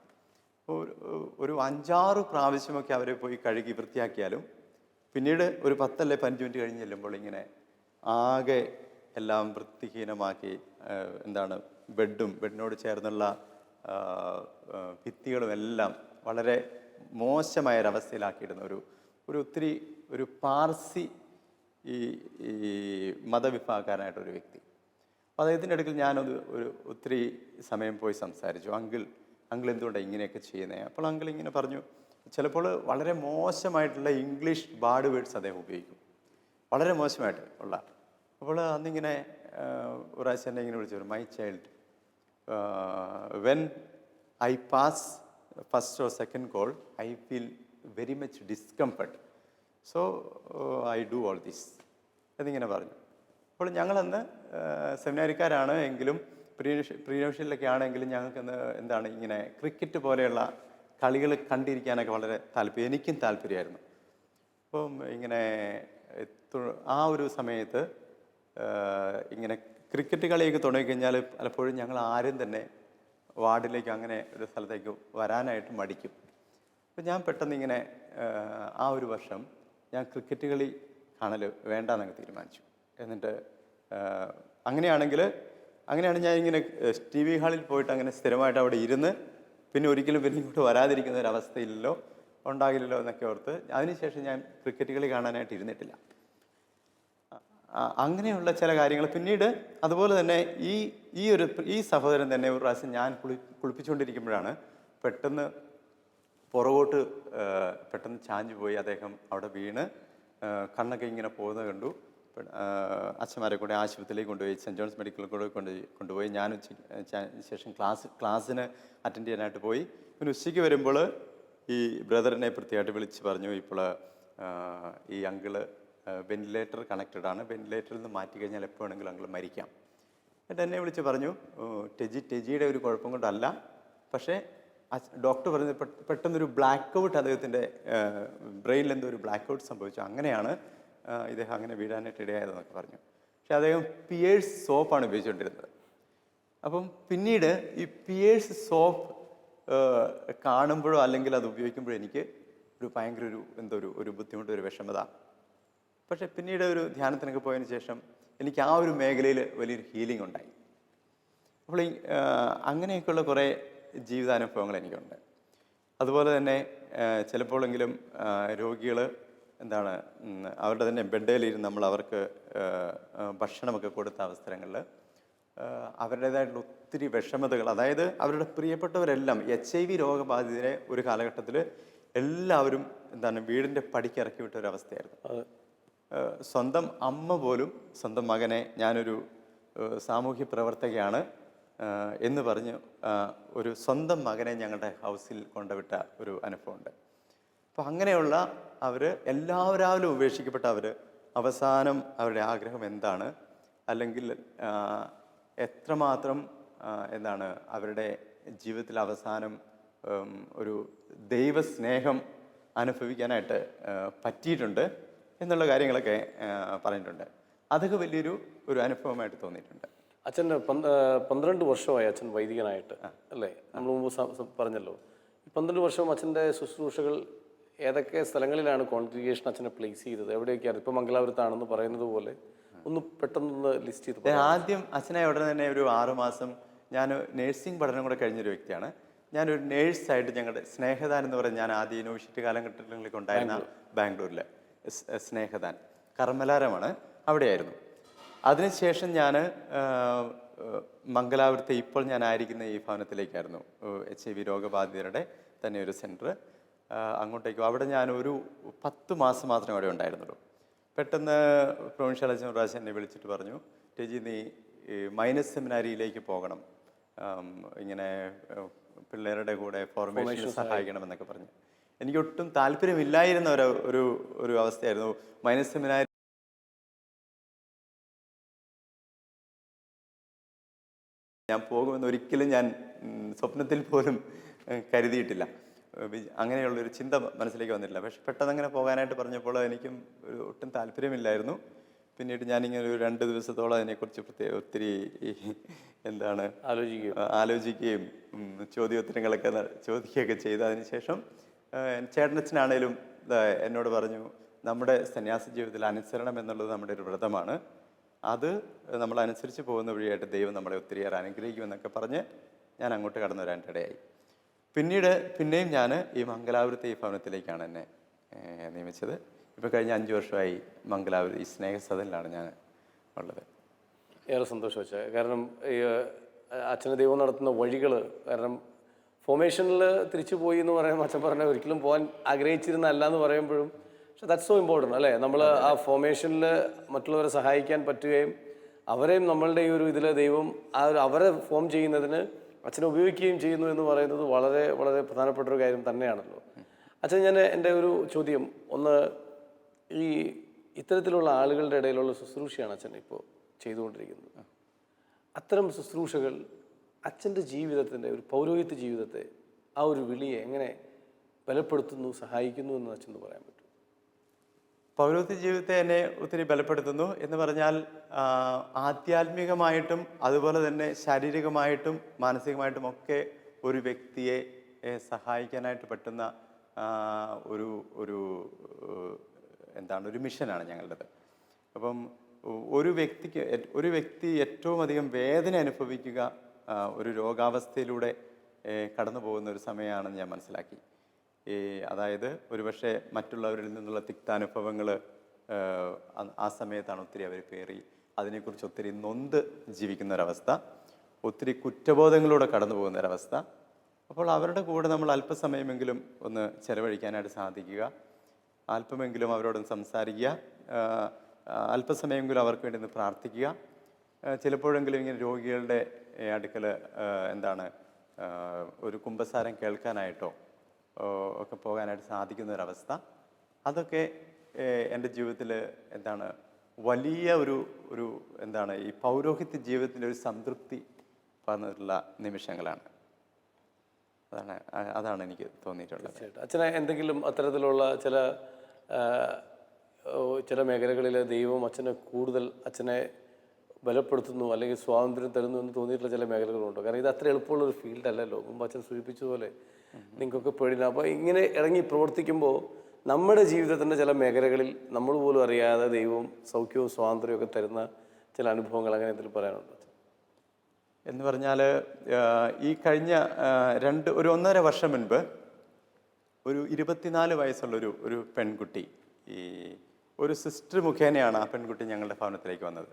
ഒരു 5-6 പ്രാവശ്യമൊക്കെ അവരെ പോയി കഴുകി വൃത്തിയാക്കിയാലും പിന്നീട് ഒരു 10 അല്ലെങ്കിൽ 15 മിനിറ്റ് കഴിഞ്ഞ് ചെല്ലുമ്പോൾ ഇങ്ങനെ ആകെ എല്ലാം വൃത്തിഹീനമാക്കി, എന്താണ് ബെഡിനോട് ചേർന്നുള്ള ഭിത്തികളും എല്ലാം വളരെ മോശമായൊരവസ്ഥയിലാക്കിയിടുന്ന ഒത്തിരി പാർസി ഈ മതവിഭാഗക്കാരനായിട്ടൊരു വ്യക്തി. അപ്പോൾ അദ്ദേഹത്തിൻ്റെ അടുക്കൽ ഞാനത് ഒത്തിരി സമയം പോയി സംസാരിച്ചു. അങ്കിൾ എന്തുകൊണ്ടാണ് ഇങ്ങനെയൊക്കെ ചെയ്യുന്നത്? അപ്പോൾ അങ്കിൾ ഇങ്ങനെ പറഞ്ഞു, ചിലപ്പോൾ വളരെ മോശമായിട്ടുള്ള ഇംഗ്ലീഷ് ബാഡ് വേർഡ്സ് അദ്ദേഹം ഉപയോഗിക്കും, വളരെ മോശമായിട്ട് ഉള്ള. അപ്പോൾ അന്നിങ്ങനെ ഒരു പ്രാവശ്യം എന്നെ ഇങ്ങനെ വിളിച്ചു, my child, when I pass first or second call I feel very much discomfort, so I do all this എന്നിങ്ങനെ പറഞ്ഞു. അപ്പോൾ ഞങ്ങളന്ന് സെമിനാരിക്കാരാണ് എങ്കിലും പ്രീനോഷ്യലിലൊക്കെ ആണെങ്കിലും ഞങ്ങൾക്കന്ന് എന്താണ് ഇങ്ങനെ ക്രിക്കറ്റ് പോലെയുള്ള കളികൾ കണ്ടിരിക്കാനൊക്കെ വളരെ താല്പര്യം, എനിക്കും താല്പര്യമായിരുന്നു. അപ്പം ഇങ്ങനെ ആ ഒരു സമയത്ത് ഇങ്ങനെ ക്രിക്കറ്റ് കളിയൊക്കെ തുടങ്ങിക്കഴിഞ്ഞാൽ പലപ്പോഴും ഞങ്ങൾ ആരും തന്നെ വാർഡിലേക്ക് അങ്ങനെ ഒരു സ്ഥലത്തേക്ക് വരാനായിട്ട് മടിക്കും. അപ്പം ഞാൻ പെട്ടെന്ന് ഇങ്ങനെ ആ ഒരു വർഷം ഞാൻ ക്രിക്കറ്റ് കളി കാണൽ വേണ്ടാന്നങ്ങ് തീരുമാനിച്ചു. എന്നിട്ട് അങ്ങനെയാണ് ഞാൻ ഇങ്ങനെ TV ഹാളിൽ പോയിട്ട് അങ്ങനെ സ്ഥിരമായിട്ട് അവിടെ ഇരുന്ന് പിന്നെ ഒരിക്കലും ഇങ്ങോട്ട് വരാതിരിക്കുന്ന ഒരു അവസ്ഥയില്ലല്ലോ, ഉണ്ടാകില്ലല്ലോ എന്നൊക്കെ ഓർത്ത് അതിനുശേഷം ഞാൻ ക്രിക്കറ്റ് കളി കാണാനായിട്ട് ഇരുന്നിട്ടില്ല. അങ്ങനെയുള്ള ചില കാര്യങ്ങൾ പിന്നീട് അതുപോലെ തന്നെ ഈ സഹോദരൻ തന്നെ ഒരു പ്രാവശ്യം ഞാൻ കുളിപ്പിച്ചുകൊണ്ടിരിക്കുമ്പോഴാണ് പെട്ടെന്ന് പുറകോട്ട് പെട്ടെന്ന് ചാഞ്ഞു പോയി അദ്ദേഹം അവിടെ വീണ് കണ്ണൊക്കെ ഇങ്ങനെ പോകുന്നത് കണ്ടു. അച്ഛന്മാരെ കൂടെ ആശുപത്രിയിലേക്ക് കൊണ്ടുപോയി, സെൻറ്റ് ജോൺസ് മെഡിക്കൽ കൂടെ കൊണ്ടുപോയി. ഞാൻ ശേഷം ക്ലാസ്സിന് അറ്റൻഡ് ചെയ്യാനായിട്ട് പോയി. പിന്നെ ഉച്ചയ്ക്ക് വരുമ്പോൾ ഈ ബ്രദറിനെ പ്രത്യേകമായിട്ട് വിളിച്ച് പറഞ്ഞു, ഇപ്പോൾ ഈ അങ്കിള് വെന്റിലേറ്റർ കണക്റ്റഡ് ആണ്, വെന്റിലേറ്ററിൽ നിന്ന് മാറ്റി കഴിഞ്ഞാൽ എപ്പോൾ വേണമെങ്കിലും അങ്കിൾ മരിക്കാം. എന്നിട്ട് എന്നെ വിളിച്ച് പറഞ്ഞു, ടെജിയുടെ ഒരു കുഴപ്പം കൊണ്ടല്ല, പക്ഷേ ഡോക്ടർ പറഞ്ഞത് പെട്ടെന്നൊരു ബ്ലാക്ക് ഔട്ട്, അദ്ദേഹത്തിൻ്റെ ബ്രെയിനിൽ എന്തോ ഒരു ബ്ലാക്ക് ഔട്ട് സംഭവിച്ചു, അങ്ങനെയാണ് ഇദ്ദേഹം അങ്ങനെ വീഴാനായിട്ട് ഇടയായതെന്നൊക്കെ പറഞ്ഞു. പക്ഷെ അദ്ദേഹം പിയേഴ്സ് സോപ്പാണ് ഉപയോഗിച്ചുകൊണ്ടിരുന്നത്. അപ്പം പിന്നീട് ഈ പിയേഴ്സ് സോപ്പ് കാണുമ്പോഴോ അല്ലെങ്കിൽ അത് ഉപയോഗിക്കുമ്പോഴോ എനിക്ക് ഭയങ്കര ഒരു ബുദ്ധിമുട്ട്, ഒരു വിഷമത. പക്ഷെ പിന്നീട് ഒരു ധ്യാനത്തിനൊക്കെ പോയതിന് ശേഷം എനിക്ക് ആ ഒരു മേഖലയിൽ വലിയൊരു ഹീലിംഗ് ഉണ്ടായി. അപ്പോൾ അങ്ങനെയൊക്കെയുള്ള കുറേ ജീവിതാനുഭവങ്ങൾ എനിക്കുണ്ട്. അതുപോലെ തന്നെ ചിലപ്പോഴെങ്കിലും രോഗികൾ എന്താണ് അവരുടെ തന്നെ ബെഡേലിരുന്ന് നമ്മൾ അവർക്ക് ഭക്ഷണമൊക്കെ കൊടുത്ത അവസരങ്ങളിൽ അവരുടേതായിട്ടുള്ള ഒത്തിരി വിഷമതകൾ, അതായത് അവരുടെ പ്രിയപ്പെട്ടവരെല്ലാം HIV രോഗബാധിതരെ ഒരു കാലഘട്ടത്തിൽ എല്ലാവരും എന്താണ് വീടിൻ്റെ പടിക്ക് ഇറക്കി വിട്ട ഒരു അവസ്ഥയായിരുന്നു. സ്വന്തം അമ്മ പോലും സ്വന്തം മകനെ ഞാനൊരു സാമൂഹ്യ പ്രവർത്തകയാണ് എന്ന് പറഞ്ഞ് ഒരു സ്വന്തം മകനെ ഞങ്ങളുടെ ഹൗസിൽ കൊണ്ടുവിട്ട ഒരു അനുഭവമുണ്ട്. അപ്പം അങ്ങനെയുള്ള എല്ലാവരും ഉപേക്ഷിക്കപ്പെട്ട അവസാനം അവരുടെ ആഗ്രഹം എന്താണ്, അല്ലെങ്കിൽ എത്രമാത്രം എന്താണ് അവരുടെ ജീവിതത്തിൽ അവസാനം ഒരു ദൈവസ്നേഹം അനുഭവിക്കാനായിട്ട് പറ്റിയിട്ടുണ്ട് എന്നുള്ള കാര്യങ്ങളൊക്കെ പറഞ്ഞിട്ടുണ്ട്. അതൊക്കെ വലിയൊരു അനുഭവമായിട്ട് തോന്നിയിട്ടുണ്ട്. അച്ഛൻ്റെ 12 വർഷമായി അച്ഛൻ വൈദികനായിട്ട് അല്ലേ? നമ്മൾ മുമ്പ് പറഞ്ഞല്ലോ. 12 വർഷം അച്ഛൻ്റെ ശുശ്രൂഷകൾ ഏതൊക്കെ സ്ഥലങ്ങളിലാണ് കോൺഗ്രിഗേഷൻ അച്ഛനെ പ്ലേസ് ചെയ്തത്, എവിടെയൊക്കെയാണ്? ഇപ്പം മംഗലാപുരത്താണെന്ന് പറയുന്നത് പോലെ ഒന്ന് പെട്ടെന്നൊന്ന് ലിസ്റ്റ് ചെയ്ത്. ആദ്യം അച്ഛനെ ഉടനെ തന്നെ ഒരു 6 മാസം ഞാൻ നേഴ്സിംഗ് പഠനം കൂടെ കഴിഞ്ഞൊരു വ്യക്തിയാണ്. ഞാനൊരു നേഴ്സായിട്ട് ഞങ്ങളുടെ സ്നേഹദാൻ എന്ന് പറയുന്നത് ഞാൻ ആദ്യ യൂണിവേഴ്സിറ്റി കാലഘട്ടങ്ങളിലൊക്കെ ഉണ്ടായിരുന്ന ബാംഗ്ലൂരിലെ സ്നേഹദാൻ കർമ്മലാരമാണ്, അവിടെയായിരുന്നു. അതിനുശേഷം ഞാൻ മംഗലാപുരത്തെ ഇപ്പോൾ ഞാൻ ആയിരിക്കുന്ന ഈ ഭവനത്തിലേക്കായിരുന്നു, HIV രോഗബാധിതരുടെ തന്നെ ഒരു സെൻറ്റർ, അങ്ങോട്ടേക്കും. അവിടെ ഞാനൊരു 10 മാസം മാത്രമേ അവിടെ ഉണ്ടായിരുന്നുള്ളൂ. പെട്ടെന്ന് പ്രൊവിൻഷ്യൽ അച്ഛൻ പ്രാവശ്യം എന്നെ വിളിച്ചിട്ട് പറഞ്ഞു, ടെജി നീ മൈനസ് സെമിനാരിയിലേക്ക് പോകണം, ഇങ്ങനെ പിള്ളേരുടെ കൂടെ ഫോർമേഷൻ സഹായിക്കണമെന്നൊക്കെ പറഞ്ഞു. എനിക്കൊട്ടും താല്പര്യമില്ലായിരുന്ന ഒരു ഒരു അവസ്ഥയായിരുന്നു. മൈനസ് സെമിനാരി ഞാൻ പോകുമെന്ന് ഒരിക്കലും ഞാൻ സ്വപ്നത്തിൽ പോലും കരുതിയിട്ടില്ല. അങ്ങനെയുള്ളൊരു ചിന്ത മനസ്സിലേക്ക് വന്നിട്ടില്ല. പക്ഷെ പെട്ടെന്ന് അങ്ങനെ പോകാനായിട്ട് പറഞ്ഞപ്പോൾ എനിക്കും ഒട്ടും താല്പര്യമില്ലായിരുന്നു. പിന്നീട് ഞാനിങ്ങനെ ഒരു 2 ദിവസത്തോളം അതിനെക്കുറിച്ച് ഒത്തിരി എന്താണ് ആലോചിക്കുകയും ചോദ്യോത്തരങ്ങളൊക്കെ ചോദിക്കുകയൊക്കെ ചെയ്തു. അതിനുശേഷം ചേട്ടനച്ഛനാണേലും എന്നോട് പറഞ്ഞു, നമ്മുടെ സന്യാസ ജീവിതത്തിൽ അനുസരണം എന്നുള്ളത് നമ്മുടെ ഒരു വ്രതമാണ്, അത് നമ്മൾ അനുസരിച്ച് പോകുന്ന വഴിയായിട്ട് ദൈവം നമ്മളെ ഒത്തിരിയേറെ അനുഗ്രഹിക്കുമെന്നൊക്കെ പറഞ്ഞ് ഞാൻ അങ്ങോട്ട് കടന്നു വരാനിടയായി. പിന്നെയും ഞാൻ ഈ മംഗലാപുരത്തെ ഈ ഭവനത്തിലേക്കാണ് എന്നെ നിയമിച്ചത്. ഇപ്പോൾ കഴിഞ്ഞ 5 വർഷമായി മംഗലാപുരം ഈ സ്നേഹസദനിലാണ് ഞാൻ ഉള്ളത്. ഏറെ സന്തോഷം വെച്ചാൽ, കാരണം ഈ അച്ഛന് ദൈവം നടത്തുന്ന വഴികൾ, കാരണം ഫോർമേഷനിൽ തിരിച്ചു പോയി എന്ന് പറയുമ്പോൾ അച്ഛൻ പറഞ്ഞാൽ ഒരിക്കലും പോകാൻ ആഗ്രഹിച്ചിരുന്നല്ല എന്ന് പറയുമ്പോഴും, പക്ഷെ ദാറ്റ്സ് സോ ഇമ്പോർട്ടൻ്റ് അല്ലേ? നമ്മൾ ആ ഫോർമേഷനിൽ മറ്റുള്ളവരെ സഹായിക്കാൻ പറ്റുകയും അവരെയും നമ്മളുടെ ഈ ഒരു ഇതിൽ ദൈവം അവരെ ഫോം ചെയ്യുന്നതിന് അച്ഛനെ ഉപയോഗിക്കുകയും ചെയ്യുന്നു എന്ന് പറയുന്നത് വളരെ വളരെ പ്രധാനപ്പെട്ട ഒരു കാര്യം തന്നെയാണല്ലോ. അച്ഛൻ, ഞാൻ എൻ്റെ ഒരു ചോദ്യം ഒന്ന്, ഈ ഇത്തരത്തിലുള്ള ആളുകളുടെ ഇടയിലുള്ള ശുശ്രൂഷയാണ് അച്ഛൻ ഇപ്പോൾ ചെയ്തുകൊണ്ടിരിക്കുന്നത്. അത്തരം ശുശ്രൂഷകൾ അച്ഛൻ്റെ ജീവിതത്തിൻ്റെ ഒരു പൗരോഹിത്യ ജീവിതത്തെ, ആ ഒരു വിളിയെ എങ്ങനെ ബലപ്പെടുത്തുന്നു, സഹായിക്കുന്നു എന്ന് അച്ഛൻ പറയാൻ പറ്റും? പൗരോഹിത്യ ജീവിതത്തെ എന്നെ ഒത്തിരി ബലപ്പെടുത്തുന്നു എന്ന് പറഞ്ഞാൽ ആധ്യാത്മികമായിട്ടും അതുപോലെ തന്നെ ശാരീരികമായിട്ടും മാനസികമായിട്ടും ഒക്കെ ഒരു വ്യക്തിയെ സഹായിക്കാനായിട്ട് പറ്റുന്ന ഒരു ഒരു ഒരു മിഷനാണ് ഞങ്ങളുടേത്. അപ്പം ഒരു വ്യക്തി ഏറ്റവും അധികം വേദന അനുഭവിക്കുക ഒരു രോഗാവസ്ഥയിലൂടെ കടന്നു പോകുന്ന ഒരു സമയമാണെന്ന് ഞാൻ മനസ്സിലാക്കി. അതായത് ഒരുപക്ഷെ മറ്റുള്ളവരിൽ നിന്നുള്ള തിക്താനുഭവങ്ങൾ ആ സമയത്താണ് ഒത്തിരി അവർ കയറി അതിനെക്കുറിച്ച് ഒത്തിരി നൊന്ത് ജീവിക്കുന്ന ഒരവസ്ഥ, ഒത്തിരി കുറ്റബോധങ്ങളിലൂടെ കടന്നു പോകുന്ന ഒരവസ്ഥ. അപ്പോൾ അവരുടെ കൂടെ നമ്മൾ അല്പസമയമെങ്കിലും ഒന്ന് ചെലവഴിക്കാനായിട്ട് സാധിക്കുക, അല്പമെങ്കിലും അവരോടൊന്ന് സംസാരിക്കുക, അല്പസമയമെങ്കിലും അവർക്ക് വേണ്ടി ഒന്ന് പ്രാർത്ഥിക്കുക. ചിലപ്പോഴെങ്കിലും ഇങ്ങനെ രോഗികളുടെ അടുക്കൽ ഒരു കുമ്പസാരം കേൾക്കാനായിട്ടോ ഒക്കെ പോകാനായിട്ട് സാധിക്കുന്ന ഒരവസ്ഥ, അതൊക്കെ എൻ്റെ ജീവിതത്തിൽ വലിയ ഒരു ഈ പൗരോഹിത്യ ജീവിതത്തിൻ്റെ ഒരു സംതൃപ്തി പറഞ്ഞിട്ടുള്ള നിമിഷങ്ങളാണ്. അതാണ് എനിക്ക് തോന്നിയിട്ടുള്ളത്. അച്ഛനെ എന്തെങ്കിലും അത്തരത്തിലുള്ള ചില മേഖലകളിൽ ദൈവം അച്ഛനെ കൂടുതൽ ബലപ്പെടുത്തുന്നു അല്ലെങ്കിൽ സ്വാതന്ത്ര്യം തരുന്നു എന്ന് തോന്നിയിട്ടുള്ള ചില മേഖലകളുണ്ടോ? കാരണം ഇത് അത്ര എളുപ്പമുള്ള ഒരു ഫീൽഡ് അല്ലല്ലോ. മുമ്പ് അച്ഛൻ സൂചിപ്പിച്ചതുപോലെ നിങ്ങൾക്കൊക്കെ പേടിയില്ല. അപ്പോൾ ഇങ്ങനെ ഇറങ്ങി പ്രവർത്തിക്കുമ്പോൾ നമ്മുടെ ജീവിതത്തിൻ്റെ ചില മേഖലകളിൽ നമ്മൾ പോലും അറിയാതെ ദൈവവും സൗഖ്യവും സ്വാതന്ത്ര്യവും ഒക്കെ തരുന്ന ചില അനുഭവങ്ങൾ അങ്ങനെ എന്തെങ്കിലും പറയാനുണ്ടോ? എന്ന് പറഞ്ഞാൽ ഈ കഴിഞ്ഞ 1.5 വർഷം മുൻപ് ഒരു 24 വയസ്സുള്ള ഒരു പെൺകുട്ടി, ഈ ഒരു സിസ്റ്റർ മുഖേനയാണ് ആ പെൺകുട്ടി ഞങ്ങളുടെ ഭവനത്തിലേക്ക് വന്നത്.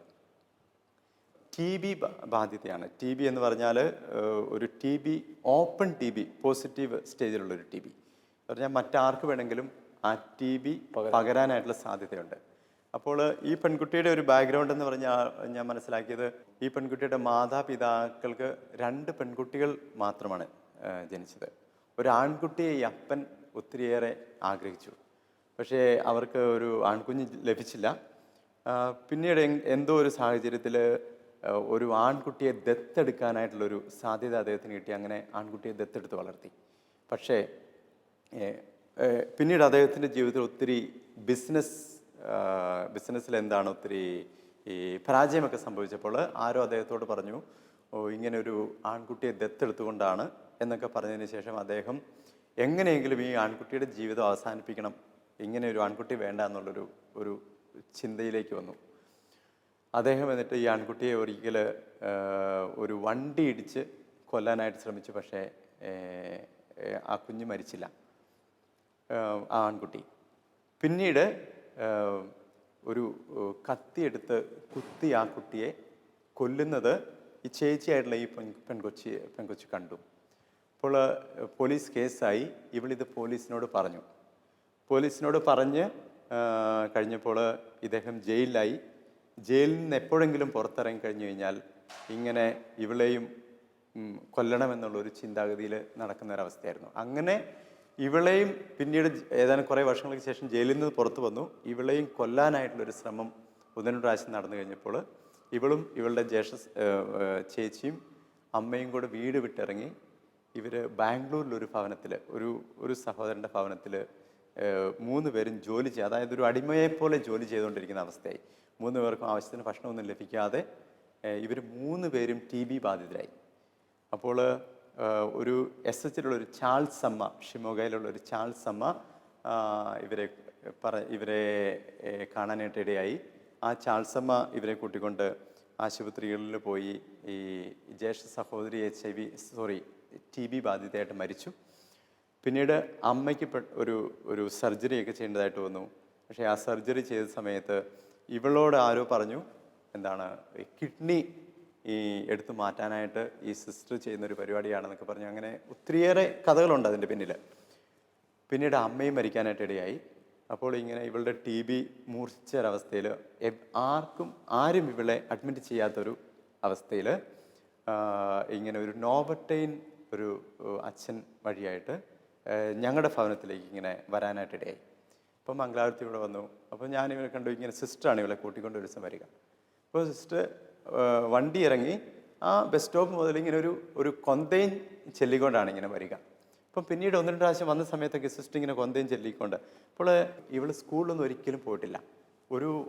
TB ബാധിതയാണ്. TB എന്ന് പറഞ്ഞാൽ ഒരു ഓപ്പൺ TB, പോസിറ്റീവ് സ്റ്റേജിലുള്ളൊരു TB പറഞ്ഞാൽ മറ്റാർക്ക് വേണമെങ്കിലും ആ TB പകരാനായിട്ടുള്ള സാധ്യതയുണ്ട്. അപ്പോൾ ഈ പെൺകുട്ടിയുടെ ഒരു ബാക്ക്ഗ്രൗണ്ട് എന്ന് പറഞ്ഞാൽ ഞാൻ മനസ്സിലാക്കിയത്, ഈ പെൺകുട്ടിയുടെ മാതാപിതാക്കൾക്ക് 2 പെൺകുട്ടികൾ മാത്രമാണ് ജനിച്ചത്. ഒരു ആൺകുട്ടിയെ ഈ അപ്പൻ ഒത്തിരിയേറെ ആഗ്രഹിച്ചു, പക്ഷേ അവർക്ക് ഒരു ആൺകുഞ്ഞ് ലഭിച്ചില്ല. പിന്നീട് എന്തോ ഒരു സാഹചര്യത്തിൽ ഒരു ആൺകുട്ടിയെ ദത്തെടുക്കാനായിട്ടുള്ളൊരു സാധ്യത അദ്ദേഹത്തിന് കിട്ടി. അങ്ങനെ ആൺകുട്ടിയെ ദത്തെടുത്ത് വളർത്തി. പക്ഷേ പിന്നീട് അദ്ദേഹത്തിൻ്റെ ജീവിതത്തിൽ ഒത്തിരി ബിസിനസ്സിൽ ഒത്തിരി ഈ പരാജയമൊക്കെ സംഭവിച്ചപ്പോൾ ആരോ അദ്ദേഹത്തോട് പറഞ്ഞു, ഇങ്ങനെ ഒരു ആൺകുട്ടിയെ ദത്തെടുത്തുകൊണ്ടാണ് എന്നൊക്കെ പറഞ്ഞതിന് ശേഷം അദ്ദേഹം എങ്ങനെയെങ്കിലും ഈ ആൺകുട്ടിയുടെ ജീവിതം അവസാനിപ്പിക്കണം, ഇങ്ങനെ ഒരു ആൺകുട്ടി വേണ്ട എന്നുള്ളൊരു ചിന്തയിലേക്ക് വന്നു. അദ്ദേഹം എന്നിട്ട് ഈ ആൺകുട്ടിയെ ഒരിക്കൽ ഒരു വണ്ടി ഇടിച്ച് കൊല്ലാനായിട്ട് ശ്രമിച്ചു. പക്ഷേ ആ കുഞ്ഞ് മരിച്ചില്ല, ആ ആൺകുട്ടി. പിന്നീട് ഒരു കത്തിയെടുത്ത് കുത്തി ആ കുട്ടിയെ കൊല്ലുന്നത് ഈ ചേച്ചിയായിട്ടുള്ള ഈ പെൺകൊച്ചി കണ്ടു. അപ്പോൾ പോലീസ് കേസായി. ഇവളിത് പോലീസിനോട് പറഞ്ഞ് കഴിഞ്ഞപ്പോൾ ഇദ്ദേഹം ജയിലിലായി. ജയിലിൽ നിന്ന് എപ്പോഴെങ്കിലും പുറത്തിറങ്ങി കഴിഞ്ഞു കഴിഞ്ഞാൽ ഇങ്ങനെ ഇവളെയും കൊല്ലണമെന്നുള്ളൊരു ചിന്താഗതിയിൽ നടക്കുന്ന ഒരവസ്ഥയായിരുന്നു. അങ്ങനെ ഇവളെയും പിന്നീട് ഏതാനും കുറേ വർഷങ്ങൾക്ക് ശേഷം ജയിലിൽ നിന്ന് പുറത്തു വന്നു. ഇവളെയും കൊല്ലാനായിട്ടുള്ളൊരു ശ്രമം 1-2 പ്രാവശ്യം നടന്നു കഴിഞ്ഞപ്പോൾ ഇവളും ഇവളുടെ ചേച്ചിയും അമ്മയും കൂടെ വീട് വിട്ടിറങ്ങി ഇവർ ബാംഗ്ലൂരിലൊരു ഭവനത്തിൽ ഒരു സഹോദരൻ്റെ ഭവനത്തിൽ 3 പേരും ജോലി ചെയ്യുക, അതായത് ഒരു അടിമയെപ്പോലെ ജോലി ചെയ്തുകൊണ്ടിരിക്കുന്ന അവസ്ഥയായി. 3 പേർക്കും ആവശ്യത്തിന് ഭക്ഷണമൊന്നും ലഭിക്കാതെ ഇവർ 3 പേരും TB ബാധിതരായി. അപ്പോൾ ഒരു SHലുള്ളൊരു ചാൾസ് അമ്മ, ഷിമോഗയിലുള്ളൊരു ചാൾസ് അമ്മ ഇവരെ കാണാനായിട്ട് ഇടയായി. ആ ചാൾസ് അമ്മ ഇവരെ കൂട്ടിക്കൊണ്ട് ആശുപത്രികളിൽ പോയി. ഈ ജ്യേഷ്ഠ സഹോദരി TB ബാധിതയായിട്ട് മരിച്ചു. പിന്നീട് അമ്മയ്ക്ക് ഒരു സർജറിയൊക്കെ ചെയ്യേണ്ടതായിട്ട് വന്നു. പക്ഷേ ആ സർജറി ചെയ്ത സമയത്ത് ഇവളോട് ആരോ പറഞ്ഞു, എന്താണ്, കിഡ്നി എടുത്തു മാറ്റാനായിട്ട് ഈ സിസ്റ്റർ ചെയ്യുന്നൊരു പരിപാടിയാണെന്നൊക്കെ പറഞ്ഞു. അങ്ങനെ ഒത്തിരിയേറെ കഥകളുണ്ട് അതിൻ്റെ പിന്നിൽ. പിന്നീട് അമ്മയും മരിക്കാനായിട്ട് ഇടയായി. അപ്പോൾ ഇങ്ങനെ ഇവളുടെ TB മൂർച്ഛിച്ചൊരവസ്ഥയിൽ ആരും ഇവളെ അഡ്മിറ്റ് ചെയ്യാത്തൊരു അവസ്ഥയിൽ ഇങ്ങനെ ഒരു നോബർട്ടൈൻ ഒരു അച്ഛൻ വഴിയായിട്ട് ഞങ്ങളുടെ ഭവനത്തിലേക്ക് ഇങ്ങനെ വരാനായിട്ടിടയായി. അപ്പം മംഗലാപുരത്ത് ഇവിടെ വന്നു. അപ്പോൾ ഞാൻ ഇവരെ കണ്ടു, ഇങ്ങനെ സിസ്റ്ററാണ് ഇവളെ കൂട്ടിക്കൊണ്ട് ഒരു ദിവസം വരിക. അപ്പോൾ സിസ്റ്റർ വണ്ടി ഇറങ്ങി ആ ബസ് സ്റ്റോപ്പ് മുതൽ ഇങ്ങനെ ഒരു കൊന്തയും ചെല്ലിക്കൊണ്ടാണ് ഇങ്ങനെ വരിക. അപ്പം പിന്നീട് 1-2 പ്രാവശ്യം വന്ന സമയത്തൊക്കെ സിസ്റ്റർ ഇങ്ങനെ കൊന്തയും ചെല്ലിക്കൊണ്ട്. അപ്പോൾ ഇവൾ സ്കൂളിലൊന്നും ഒരിക്കലും പോയിട്ടില്ല,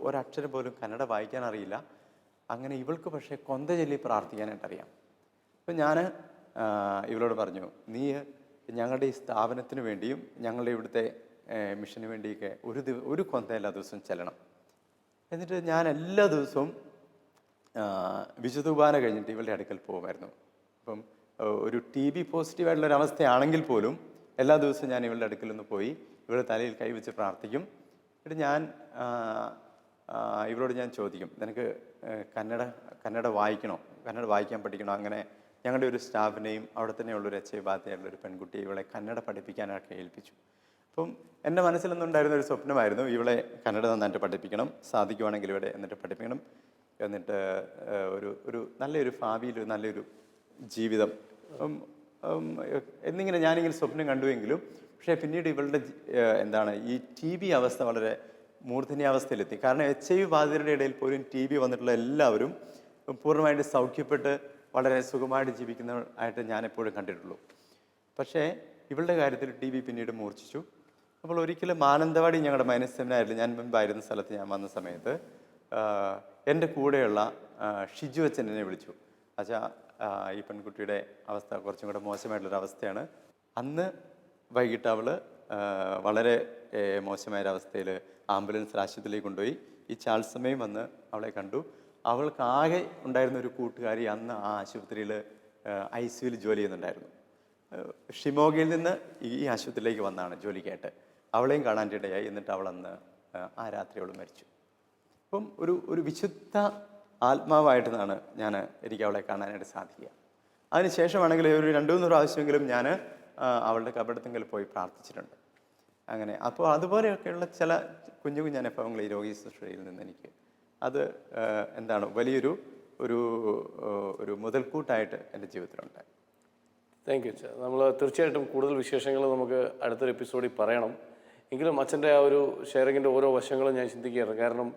ഒരക്ഷരം പോലും കന്നഡ വായിക്കാൻ അറിയില്ല. അങ്ങനെ ഇവൾക്ക് പക്ഷേ കൊന്ത ചൊല്ലി പ്രാർത്ഥിക്കാനായിട്ട് അറിയാം. അപ്പം ഞാൻ ഇവളോട് പറഞ്ഞു, നീ ഞങ്ങളുടെ ഈ സ്ഥാപനത്തിന് വേണ്ടിയും ഞങ്ങളുടെ ഇവിടുത്തെ മിഷന് വേണ്ടിയൊക്കെ ഒരു കൊന്ത എല്ലാ ദിവസവും ചെല്ലണം. എന്നിട്ട് ഞാൻ എല്ലാ ദിവസവും വിശുദ്ധ കുർബാന കഴിഞ്ഞിട്ട് ഇവളുടെ അടുക്കൽ പോകുമായിരുന്നു. അപ്പം ഒരു TB പോസിറ്റീവായിട്ടുള്ളൊരവസ്ഥയാണെങ്കിൽ പോലും എല്ലാ ദിവസവും ഞാൻ ഇവളുടെ അടുക്കൽ ഒന്ന് പോയി ഇവളുടെ തലയിൽ കൈവച്ച് പ്രാർത്ഥിക്കും. എന്നിട്ട് ഞാൻ ഇവളോട് ഞാൻ ചോദിക്കും, നിനക്ക് കന്നഡ വായിക്കണോ, കന്നഡ വായിക്കാൻ പഠിക്കണോ? അങ്ങനെ ഞങ്ങളുടെ ഒരു സ്റ്റാഫിനെയും അവിടെ തന്നെയുള്ളൊരു ബാധയുള്ളൊരു പെൺകുട്ടിയെ ഇവളെ കന്നഡ പഠിപ്പിക്കാനൊക്കെ ഏൽപ്പിച്ചു. അപ്പം എൻ്റെ മനസ്സിലൊന്നുണ്ടായിരുന്ന ഒരു സ്വപ്നമായിരുന്നു, ഇവളെ കന്നഡ നന്നായിട്ട് പഠിപ്പിക്കണം, സാധിക്കുവാണെങ്കിൽ ഇവിടെ എന്നിട്ട് പഠിപ്പിക്കണം, എന്നിട്ട് ഒരു നല്ലൊരു ഭാവിയിൽ നല്ലൊരു ജീവിതം എന്നിങ്ങനെ ഞാനിങ്ങനെ സ്വപ്നം കണ്ടുവെങ്കിലും പക്ഷേ പിന്നീട് ഇവളുടെ ഈ TB അവസ്ഥ വളരെ മൂർധന്യാവസ്ഥയിലെത്തി. കാരണം HIV ബാധിതരുടെ ഇടയിൽ പോലും TB വന്നിട്ടുള്ള എല്ലാവരും പൂർണ്ണമായിട്ട് സൗഖ്യപ്പെട്ട് വളരെ സുഖമായിട്ട് ജീവിക്കുന്നതായിട്ട് ഞാൻ എപ്പോഴും കണ്ടിട്ടുള്ളൂ. പക്ഷേ ഇവളുടെ കാര്യത്തിൽ TB പിന്നീട് മൂർച്ഛിച്ചു. അപ്പോൾ ഒരിക്കലും മാനന്തവാടി ഞങ്ങളുടെ മൈനസ് സെമിനാറിൽ ഞാൻ മുമ്പായിരുന്ന സ്ഥലത്ത് ഞാൻ വന്ന സമയത്ത് എൻ്റെ കൂടെയുള്ള ഷിജു അച്ഛൻ എന്നെ വിളിച്ചു. അച്ഛാ, ഈ പെൺകുട്ടിയുടെ അവസ്ഥ കുറച്ചും കൂടെ മോശമായിട്ടുള്ളൊരവസ്ഥയാണ്. അന്ന് വൈകിട്ട് അവൾ വളരെ മോശമായൊരവസ്ഥയിൽ ആംബുലൻസിൽ ആശുപത്രിയിലേക്ക് കൊണ്ടുപോയി. ഈ ചാൾസമ്മയും വന്ന് അവളെ കണ്ടു. അവൾക്ക് ആകെ ഉണ്ടായിരുന്ന ഒരു കൂട്ടുകാരി അന്ന് ആ ആശുപത്രിയിൽ ICUവിൽ ജോലി ചെയ്യുന്നുണ്ടായിരുന്നു. ഷിമോഗയിൽ നിന്ന് ഈ ആശുപത്രിയിലേക്ക് വന്നാണ് ജോലിക്കായിട്ട്. അവളെയും കാണാനിടയായി. എന്നിട്ട് അവളന്ന് ആ രാത്രി അവൾ മരിച്ചു. അപ്പം ഒരു വിശുദ്ധ ആത്മാവായിട്ടാണ് എനിക്ക് അവളെ കാണാനായിട്ട് സാധിക്കുക. അതിനുശേഷമാണെങ്കിൽ ഒരു 2-3 പ്രാവശ്യമെങ്കിലും ഞാൻ അവളുടെ കബറിടത്തിൽ പോയി പ്രാർത്ഥിച്ചിട്ടുണ്ട്. അങ്ങനെ അപ്പോൾ അതുപോലെയൊക്കെയുള്ള ചില കുഞ്ഞു അനുഭവങ്ങൾ ഈ രോഗി ശുശ്രൂഷയിൽ നിന്ന് എനിക്ക് അത് വലിയൊരു ഒരു മുതൽക്കൂട്ടായിട്ട് എൻ്റെ ജീവിതത്തിലുണ്ട്. Thank you. നമ്മൾ തീർച്ചയായിട്ടും കൂടുതൽ വിശേഷങ്ങൾ നമുക്ക് അടുത്തൊരു എപ്പിസോഡിൽ പറയണം. എങ്കിലും അച്ഛൻ്റെ ആ ഒരു ഷെയറിങ്ങിൻ്റെ ഓരോ വശങ്ങളും ഞാൻ ചിന്തിക്കുകയായിരുന്നു. കാരണം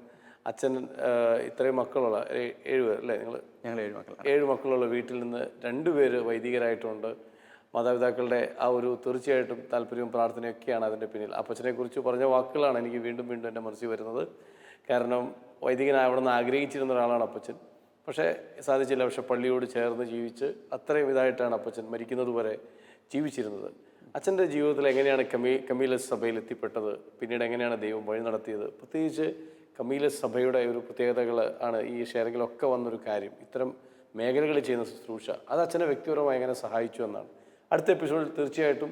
അച്ഛൻ ഇത്രയും മക്കളുള്ള 7 പേർ അല്ലേ, ഞങ്ങൾ 7 മക്കളുള്ള വീട്ടിൽ നിന്ന് 2 പേര് വൈദികരായിട്ടുണ്ട്. മാതാപിതാക്കളുടെ ആ ഒരു തീർച്ചയായിട്ടും താല്പര്യവും പ്രാർത്ഥനയൊക്കെയാണ് അതിൻ്റെ പിന്നിൽ. അപ്പച്ചനെക്കുറിച്ച് പറഞ്ഞ വാക്കുകളാണ് എനിക്ക് വീണ്ടും എൻ്റെ മനസ്സിൽ വരുന്നത്. കാരണം വൈദികനായി അവിടെ നിന്ന് ആഗ്രഹിച്ചിരുന്ന ഒരാളാണ് അപ്പച്ചൻ. പക്ഷേ സാധിച്ചില്ല. പക്ഷെ പള്ളിയോട് ചേർന്ന് ജീവിച്ച് അത്രയും ഇതായിട്ടാണ് അപ്പച്ചൻ മരിക്കുന്നത് വരെ ജീവിച്ചിരുന്നത്. അച്ഛൻ്റെ ജീവിതത്തിൽ എങ്ങനെയാണ് കമീലസ് സഭയിൽ എത്തിപ്പെട്ടത്, പിന്നീട് എങ്ങനെയാണ് ദൈവം വഴി നടത്തിയത്, പ്രത്യേകിച്ച് കമീലസ് സഭയുടെ ഒരു പ്രത്യേകതകൾ ആണ് ഈ ഷെയറിങ്ങിലൊക്കെ വന്നൊരു കാര്യം. ഇത്തരം മേഖലകളിൽ ചെയ്യുന്ന ശുശ്രൂഷ അത് അച്ഛനെ വ്യക്തിപരമായി എങ്ങനെ സഹായിച്ചു എന്നാണ്. അടുത്ത എപ്പിസോഡിൽ തീർച്ചയായിട്ടും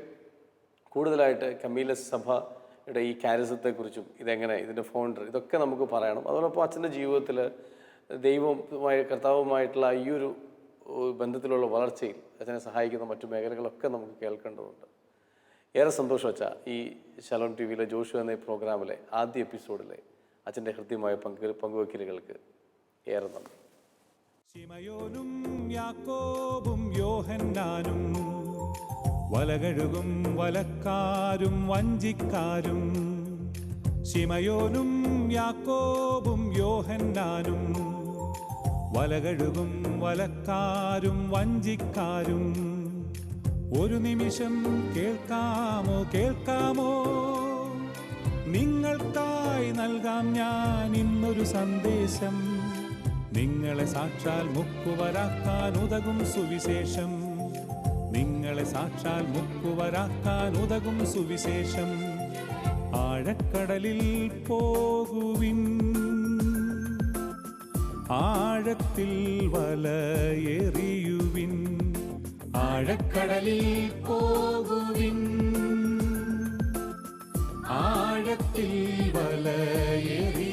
കൂടുതലായിട്ട് കമീലസ് സഭയുടെ ഈ കാരിസത്തെക്കുറിച്ചും ഇതിൻ്റെ ഫൗണ്ടർ ഇതൊക്കെ നമുക്ക് പറയണം. അതോടൊപ്പം അച്ഛൻ്റെ ജീവിതത്തിൽ കർത്താവുമായിട്ടുള്ള ഈ ഒരു ബന്ധത്തിലുള്ള വളർച്ചയിൽ അച്ഛനെ സഹായിക്കുന്ന മറ്റു മേഖലകളൊക്കെ നമുക്ക് കേൾക്കേണ്ടതുണ്ട്. ഏറെ സന്തോഷം അച്ഛാ, ഈ ശലോം TVയിലെ ജോഷു എന്ന പ്രോഗ്രാമിലെ ആദ്യ എപ്പിസോഡിലെ അച്ഛൻ്റെ ഹൃദ്യമായ പങ്കുവെക്കലുകൾക്ക് ഏറെ നന്ദി. ശിമയോനും യാക്കോബും യോഹന്നാനും വലകഴുകും വലക്കാരും വഞ്ചിക്കാരും, ശിമയോനും യാക്കോബും യോഹന്നാനും. വലകഴുകും വലക്കാരും വഞ്ചിക്കാരും, ഒരു നിമിഷം കേൾക്കാമോ കേൾക്കാമോ, നിങ്ങൾക്കായി നൽകാം ഞാൻ ഇന്നൊരു സന്ദേശം. നിങ്ങളെ സാക്ഷാൽ മുക്കുവരാക്കാൻ ഉതകും സുവിശേഷം. നിങ്ങളെ സാക്ഷാൽ മുക്കുവരാക്കാൻ ഉതകും സുവിശേഷം. ആഴക്കടലിൽ പോകുവിൻ, ആഴത്തിൽ വലയെറിയുവിൻ. ആഴക്കടലിൽ പോകുവിൻ, ആഴത്തിൽ വലയെറി